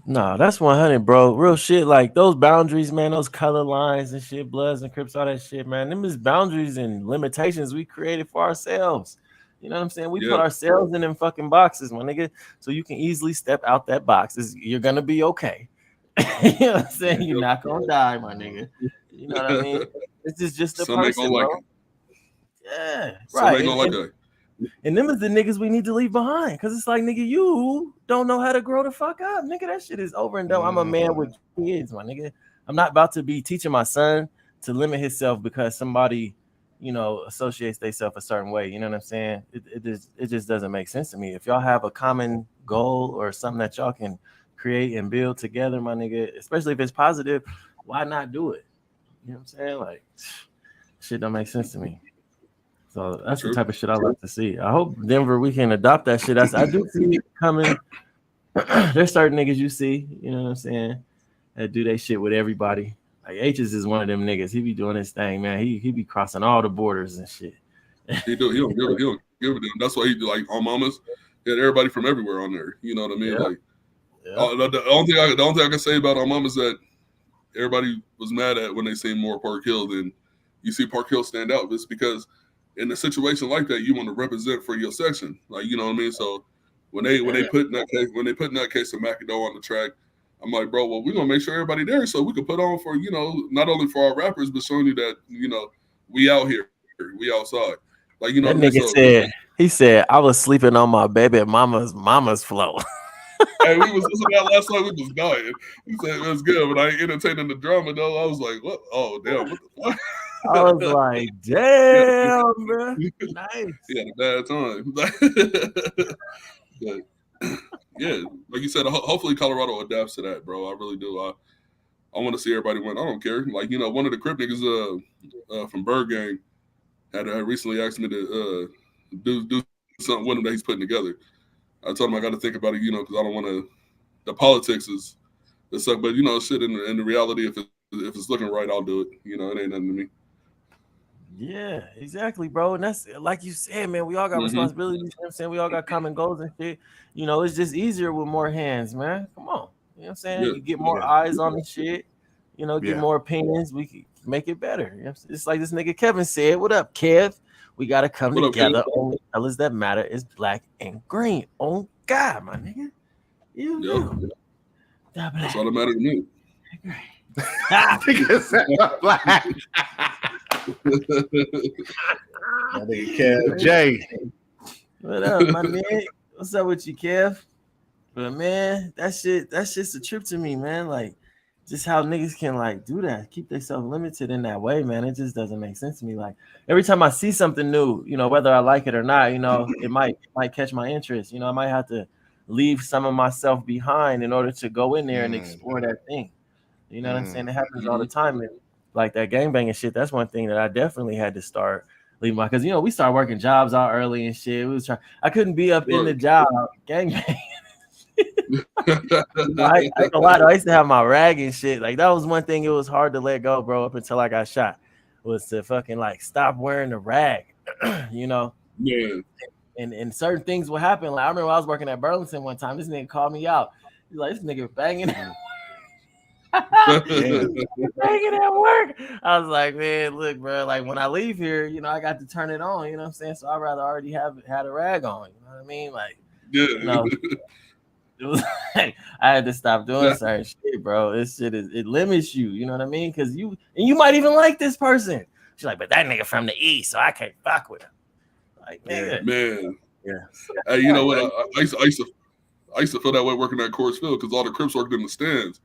No, that's 100, bro. Real shit. Like those boundaries, man, those color lines and shit, Bloods and Crips, all that shit, man. Them is boundaries and limitations we created for ourselves. You know what I'm saying? We put ourselves in them fucking boxes, my nigga. So you can easily step out that box. You're gonna be okay. You know what I'm saying? You're not gonna die, my nigga. You know what I mean? This is just a person, bro. Like yeah, right. And them is the niggas we need to leave behind. Cause it's like, nigga, you don't know how to grow the fuck up. Nigga, that shit is over and done. I'm a man with kids, my nigga. I'm not about to be teaching my son to limit himself because somebody, you know, associates themselves a certain way. You know what I'm saying? It just doesn't make sense to me. If y'all have a common goal or something that y'all can create and build together, my nigga, especially if it's positive, why not do it? You know what I'm saying? Like, shit don't make sense to me. So that's the type of shit I like to see. I hope Denver, we can adopt that shit. I do see it coming. There's certain niggas you see, you know what I'm saying, that do they shit with everybody. Like H's is one of them niggas. He be doing his thing, man. He be crossing all the borders and shit. He don't give a damn. That's why he do, like, on Mamas. He had everybody from everywhere on there. You know what I mean? Like, the only thing I can say about On Mamas that everybody was mad at when they seen more Park Hill than you see Park Hill stand out. It's because in a situation like that, you want to represent for your section, like, you know what I mean. So when they put in that case of Macido on the track, I'm like, bro, well, we're gonna make sure everybody there so we can put on for, you know, not only for our rappers but showing you that, you know, we out here, we outside, like, you know. That nigga said I was sleeping on my baby mama's flow. Hey, we was listening to that last night. We was dying. He said it was good, but I ain't entertaining the drama though. I was like, what? Oh damn, what the fuck? I was like, damn, bro. Nice. He had a bad time. But, yeah, like you said, hopefully Colorado adapts to that, bro. I really do. I want to see everybody win. I don't care. Like, you know, one of the Crip niggas from Bird Gang had recently asked me to do something with him that he's putting together. I told him I got to think about it, you know, because I don't want to. The politics is suck, but, you know, shit. In the reality, if it's looking right, I'll do it. You know, it ain't nothing to me. Yeah, exactly, bro. And that's like you said, man. We all got responsibilities. You know what I'm saying? We all got common goals and shit. You know, it's just easier with more hands, man. Come on. You know what I'm saying? You get more eyes on the shit. You know, get more opinions. We can make it better. You know, it's like this nigga Kevin said. What up, Kev? We gotta come together. Only colors that matter is black and green. Oh God, my nigga. That's all that matters to me. Because black. Kev J. What up, my man? What's up with you, Kev? But man, that's just a trip to me, man. Like, just how niggas can like do that, keep themselves limited in that way, man. It just doesn't make sense to me. Like, every time I see something new, you know, whether I like it or not, you know, it might catch my interest. You know, I might have to leave some of myself behind in order to go in there and explore that thing. You know what I'm saying? It happens all the time. And like that gangbanging shit, that's one thing that I definitely had to start leaving my, because we started working jobs out early and shit. I couldn't be up in the job gangbanging. I ain't gonna lie though, I used to have my rag and shit. Like that was one thing it was hard to let go, bro, up until I got shot. Was to fucking like stop wearing the rag. Yeah. And certain things will happen. Like I remember I was working at Burlington one time. This nigga called me out. He's like, this nigga banging. Banging at work. I was like, man, look, bro. Like when I leave here, I got to turn it on. You know what I'm saying? So I'd rather already had a rag on. You know what I mean? Like, it was like I had to stop doing certain shit, bro. This shit it limits you. You know what I mean? Because you might even like this person. She's like, but that nigga from the East, so I can't fuck with him. Like, man. Hey, you know what? I used to feel that way working at Coors Field because all the Crips worked in the stands.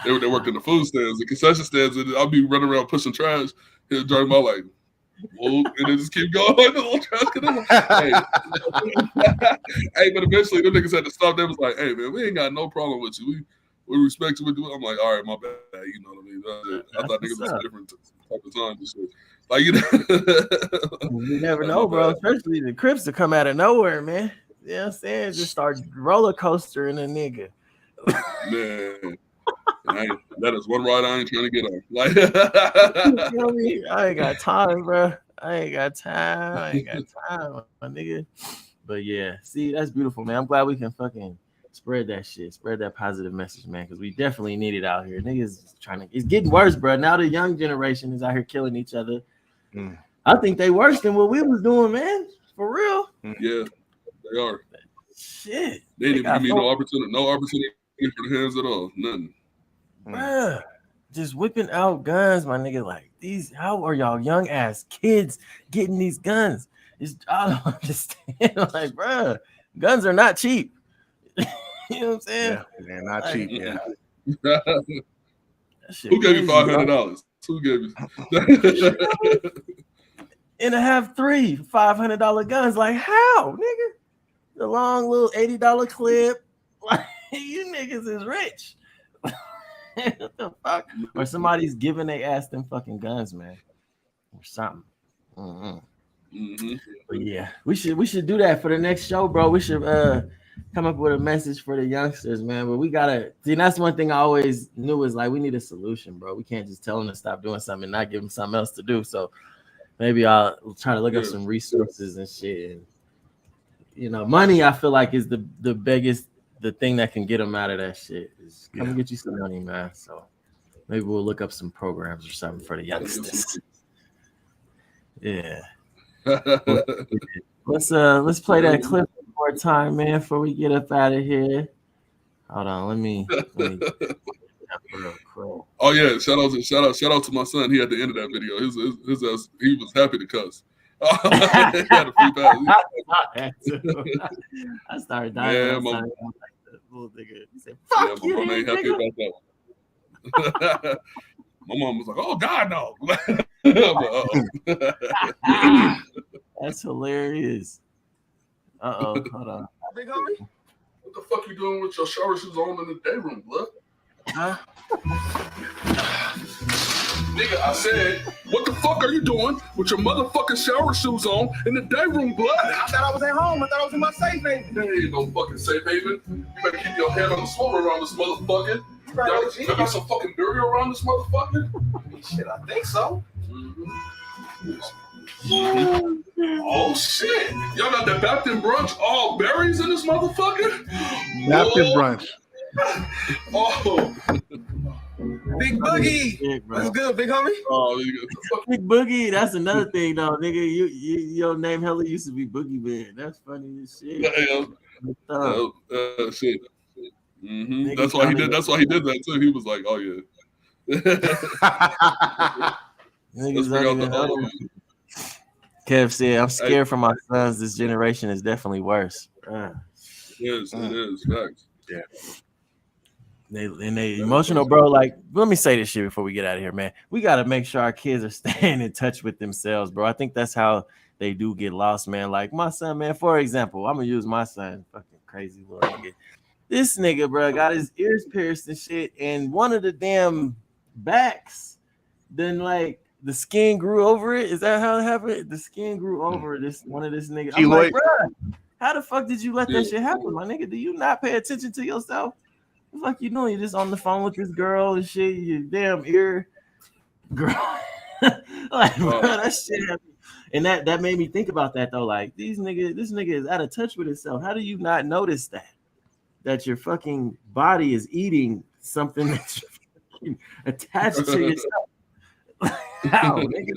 They worked in the food stands, the concession stands, and I'll be running around pushing trash. He'll drive my like, whoa, and then just keep going. The little trash can hey, but eventually them niggas had to stop. They was like, hey man, we ain't got no problem with you. We respect you. I'm like, all right, my bad. You know what I mean? I thought niggas was different type of time and shit. Like you never know, bro. Especially the Crips to come out of nowhere, man. You know what I'm saying? Just start roller coastering a nigga. Man. That is one ride I ain't trying to get on. Like, I ain't got time, bro. I ain't got time, my nigga. But yeah, see, that's beautiful, man. I'm glad we can fucking spread that shit, spread that positive message, man, because we definitely need it out here. Niggas it's getting worse, bro. Now the young generation is out here killing each other. I think they worse than what we was doing, man. For real. Yeah, they are. Shit. They didn't give me no opportunity for the hands at all. Nothing. Bruh, just whipping out guns, my nigga. Like how are y'all young ass kids getting these guns? I don't understand. Like, bruh, guns are not cheap. You know what I'm saying? Yeah, they're not cheap. Yeah. Who gave you $500? Who gave you? And I have three $500 guns. Like, how, nigga? The long little $80 clip. Like, you niggas is rich. What the fuck? Or somebody's giving their ass them fucking guns, man, or something. But yeah, we should do that for the next show, bro. We should come up with a message for the youngsters, man. But we gotta see. That's one thing I always knew is like we need a solution, bro. We can't just tell them to stop doing something and not give them something else to do. So maybe I'll try to look up some resources and shit. And money I feel like is the biggest. The thing that can get them out of that shit is come and get you some money, man. So maybe we'll look up some programs or something for the youngsters. Yeah. Let's play that clip one more time, man, before we get up out of here. Hold on, let me Oh yeah, shout out to my son. He at the end of that video. His ass, he was happy to cuss. He had a free pass. I started dying. Yeah, little nigga. He said, "Fuck you, my mom ain't happy about that one. My mom was like, "Oh God, no." That's hilarious. Hold on. Big homie, what the fuck you doing with your shower shoes on in the day room, blood? Huh? Nigga, I said, what the fuck are you doing with your motherfucking shower shoes on in the day room, blood? I thought I was at home. I thought I was in my safe haven. There ain't no fucking safe haven. You better keep your head on the swivel around this motherfucker. Y'all got some fucking dirty around this motherfucker? Shit, I think so. Oh shit! Y'all got the Baptist brunch all berries in this motherfucker? Baptist brunch. Oh. Big Boogie. What's good, big homie? Oh, Big Boogie. That's another thing, though, nigga. Your name hella used to be Boogie Man. That's funny as shit. Shit. That's why he did. That's why he did that too. He was like, "Oh yeah." Let's bring out the Kev said, "I'm scared for my sons. This generation is definitely worse." Yes, it is. Facts. Yeah. They emotional, bro. Like, let me say this shit before we get out of here, man. We got to make sure our kids are staying in touch with themselves, bro. I think that's how they do get lost, man. Like my son, man, for example, I'm going to use my son, fucking crazy little nigga. This nigga, bro, got his ears pierced and shit, and one of the damn backs, then like the skin grew over it. Is that how it happened? The skin grew over this one of this nigga. I'm like, bro, how the fuck did you let that shit happen, my nigga? Do you not pay attention to yourself? It's like you know you're just on the phone with this girl and shit. Your damn ear, girl. Like, bro, that shit happened. And that made me think about that though. Like this nigga is out of touch with himself. How do you not notice that your fucking body is eating something that's attached to yourself? How, nigga?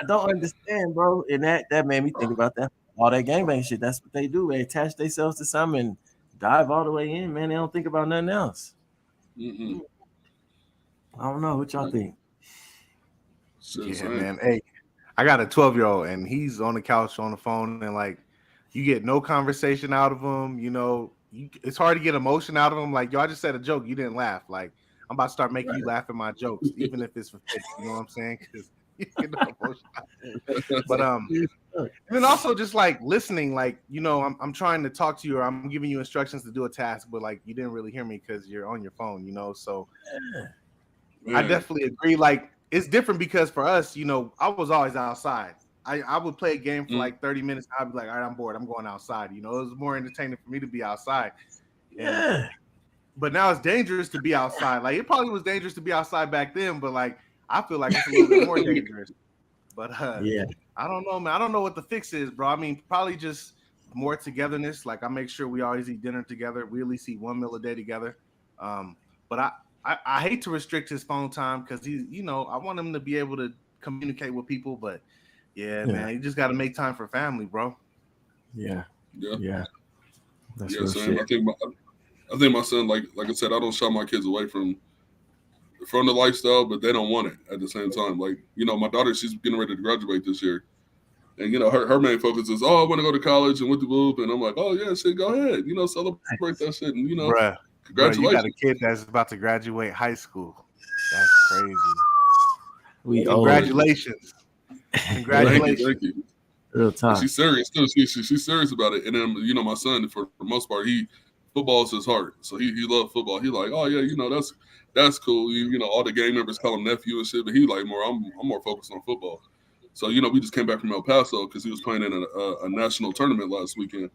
I don't understand, bro. And that made me think about that. All that gangbang shit. That's what they do. They attach themselves to something and dive all the way in, man. They don't think about nothing else. Mm-mm. I don't know. What y'all think? Yeah, man. Hey, I got a 12-year-old and he's on the couch on the phone and like you get no conversation out of him. You know, it's hard to get emotion out of him. Like, yo, I just said a joke. You didn't laugh. Like, I'm about to start making you laugh at my jokes, even if it's for kids. You know what I'm saying? Because you get no emotion out of it. But and then also just like listening, like, you know, I'm trying to talk to you or I'm giving you instructions to do a task, but like you didn't really hear me because you're on your phone, you know. So I definitely agree. Like, it's different because for us, you know, I was always outside. I would play a game for like 30 minutes. I'd be like, all right, I'm bored. I'm going outside. You know, it was more entertaining for me to be outside. But now it's dangerous to be outside. Like, it probably was dangerous to be outside back then, but like, I feel like it's a little bit more dangerous. But I don't know, man. I don't know what the fix is, bro. I mean, probably just more togetherness. Like, I make sure we always eat dinner together. We at least eat 1 meal a day together. But I hate to restrict his phone time because he, you know, I want him to be able to communicate with people. But man, you just got to make time for family, bro. Yeah. That's same. I think my son, like I said, I don't shy my kids away from the lifestyle, but they don't want it at the same time. Like, you know, my daughter, she's getting ready to graduate this year. And, you know, her main focus is, I want to go to college and with the whoop. And I'm like, oh, yeah, shit, go ahead. You know, celebrate that shit. And, you know, congratulations. Bro, you got a kid that's about to graduate high school. That's crazy. Congratulations. Congratulations. Thank you. Real time. She's serious too. She's serious about it. And then, you know, my son, for the most part, football is his heart. So he loves football. He like, oh yeah, you know, that's cool. You know, all the gang members call him nephew and shit, but he like more. I'm more focused on football. So, you know, we just came back from El Paso because he was playing in a national tournament last weekend.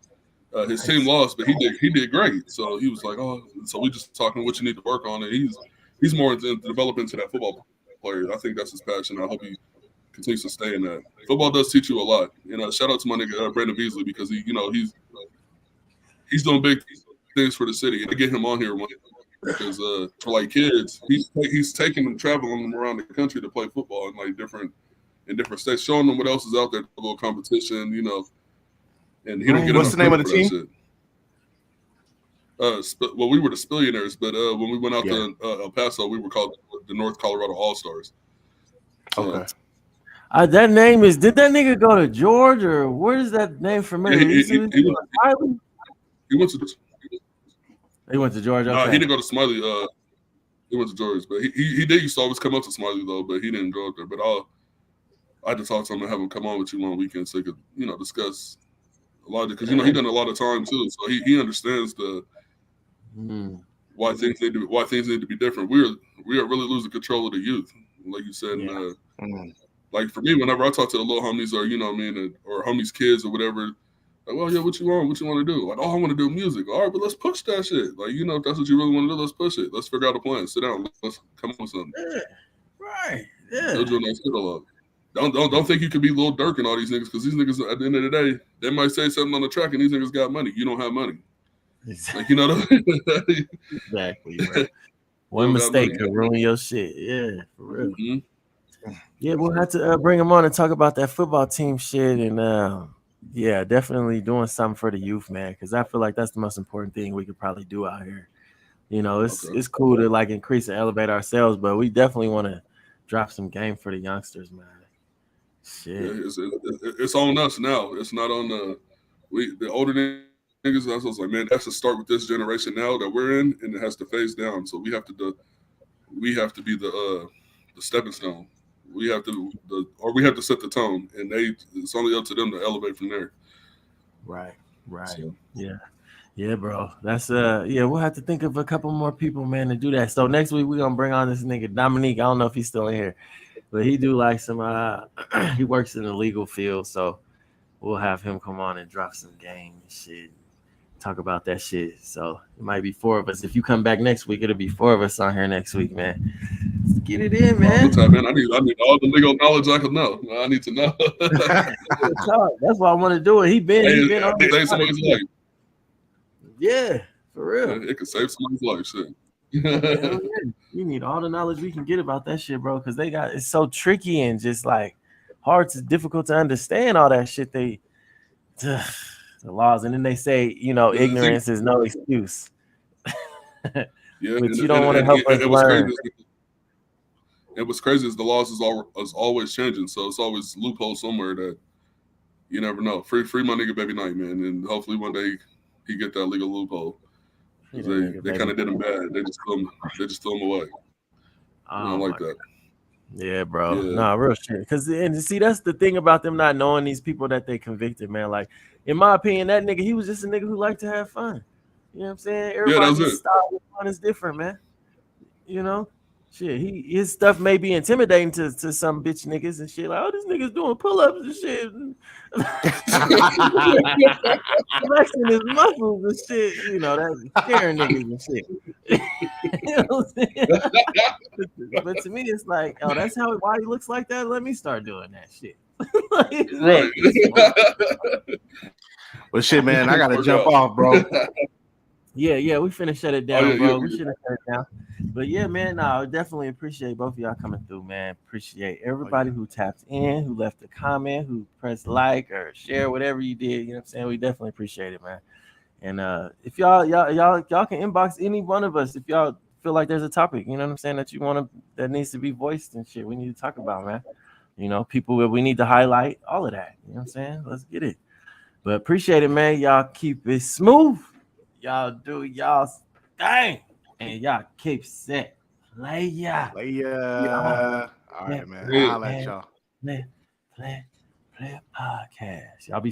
His team lost, but he did great. So he was like, oh, so we just talking what you need to work on, and he's more into developing to that football player. I think that's his passion. I hope he continues to stay in that. Football does teach you a lot. You know, shout out to my nigga Brandon Beasley because he's doing big things for the city, and to get him on here because for like kids, he's taking them, traveling them around the country to play football in like different states, showing them what else is out there, a little competition, you know. And he don't get what's the name of the team? Well, we were the Spillionaires, but when we went out to El Paso, we were called the North Colorado All Stars. So, okay. That name is. Did that nigga go to George or where is that name familiar? He went to. He went to George. Okay. He didn't go to Smiley. He went to George, but he did used to always come up to Smiley though, but he didn't go up there. But I had to talk to him and have him come on with you one weekend so he could, you know, discuss a lot of because you know he done a lot of time too, so he understands why things need to be different. We are really losing control of the youth, like you said. Like for me, whenever I talk to the little homies or you know what I mean, or homies' kids or whatever, like, well, yeah, what you want? What you want to do? Like, oh, I want to do music. All right, but let's push that shit. Like, you know, if that's what you really want to do, let's push it. Let's figure out a plan. Sit down. Let's come up with something. Yeah. Right. Yeah. They'll do a nice fiddle up. Don't think you could be Lil Durk and all these niggas because these niggas at the end of the day they might say something on the track and these niggas got money. You don't have money. Exactly. Like, you know what I mean? Exactly. Right. One mistake could ruin your shit. Yeah, for real. Mm-hmm. Yeah, we'll have to bring him on and talk about that football team shit and yeah, definitely doing something for the youth, man, because I feel like that's the most important thing we could probably do out here. You know, it's cool to like increase and elevate ourselves, but we definitely want to drop some game for the youngsters, man. Shit. Yeah, it's on us now. It's not on the older niggas. I was like, man, that's to start with this generation now that we're in, and it has to phase down. So we have to be the stepping stone. We have to set the tone, and it's only up to them to elevate from there. Right. So. Yeah. Yeah, bro. That's we'll have to think of a couple more people, man, to do that. So next week we're gonna bring on this nigga Dominique. I don't know if he's still in here, but he do like some he works in the legal field, so we'll have him come on and drop some game and shit. Talk about that shit. So it might be 4 of us. If you come back next week, it'll be 4 of us on here next week, man. Let's get it in, man. Man, I need all the legal knowledge I can know. I need to know. That's why I want to do it. He been on save somebody's life. Yeah, for real. Yeah, it could save somebody's life. Shit. Yeah. We need all the knowledge we can get about that shit, bro, because it's so tricky and just like difficult to understand all that shit. The laws, and then they say, ignorance is no excuse. Yeah, but you don't want to help us learn. And what's crazy is the laws is always changing, so it's always loopholes somewhere that you never know. Free my nigga Baby Knight, man, and hopefully one day he get that legal loophole. They kind of did him bad. They just threw him away. I don't like that. Yeah, bro. Yeah. Nah, real shit. Because see, that's the thing about them not knowing these people that they convicted, man. Like, in my opinion, that nigga, he was just a nigga who liked to have fun. You know what I'm saying? Everybody's style of fun is different, man. You know? Shit, his stuff may be intimidating to some bitch niggas and shit. Like, oh, this nigga's doing pull-ups and shit. Flexing his muscles and shit. You know, that's scaring niggas and shit. You know what I'm saying? But to me, it's like, oh, that's why he looks like that? Let me start doing that shit. Right. Well, shit, man, I got to jump off, bro. Yeah, we finna shut it down, bro. We should have shut it down. But yeah, man, I definitely appreciate both of y'all coming through, man. Appreciate everybody who tapped in, who left a comment, who pressed like or share, whatever you did. You know what I'm saying? We definitely appreciate it, man. And if y'all can inbox any one of us if y'all feel like there's a topic, you know what I'm saying, that needs to be voiced and shit. We need to talk about, man. You know, people that we need to highlight, all of that. You know what I'm saying? Let's get it. But appreciate it, man. Y'all keep it smooth. Y'all do y'all's thing, and y'all keep set. Playa. All right, man. I'll let y'all. Play podcast. Y'all be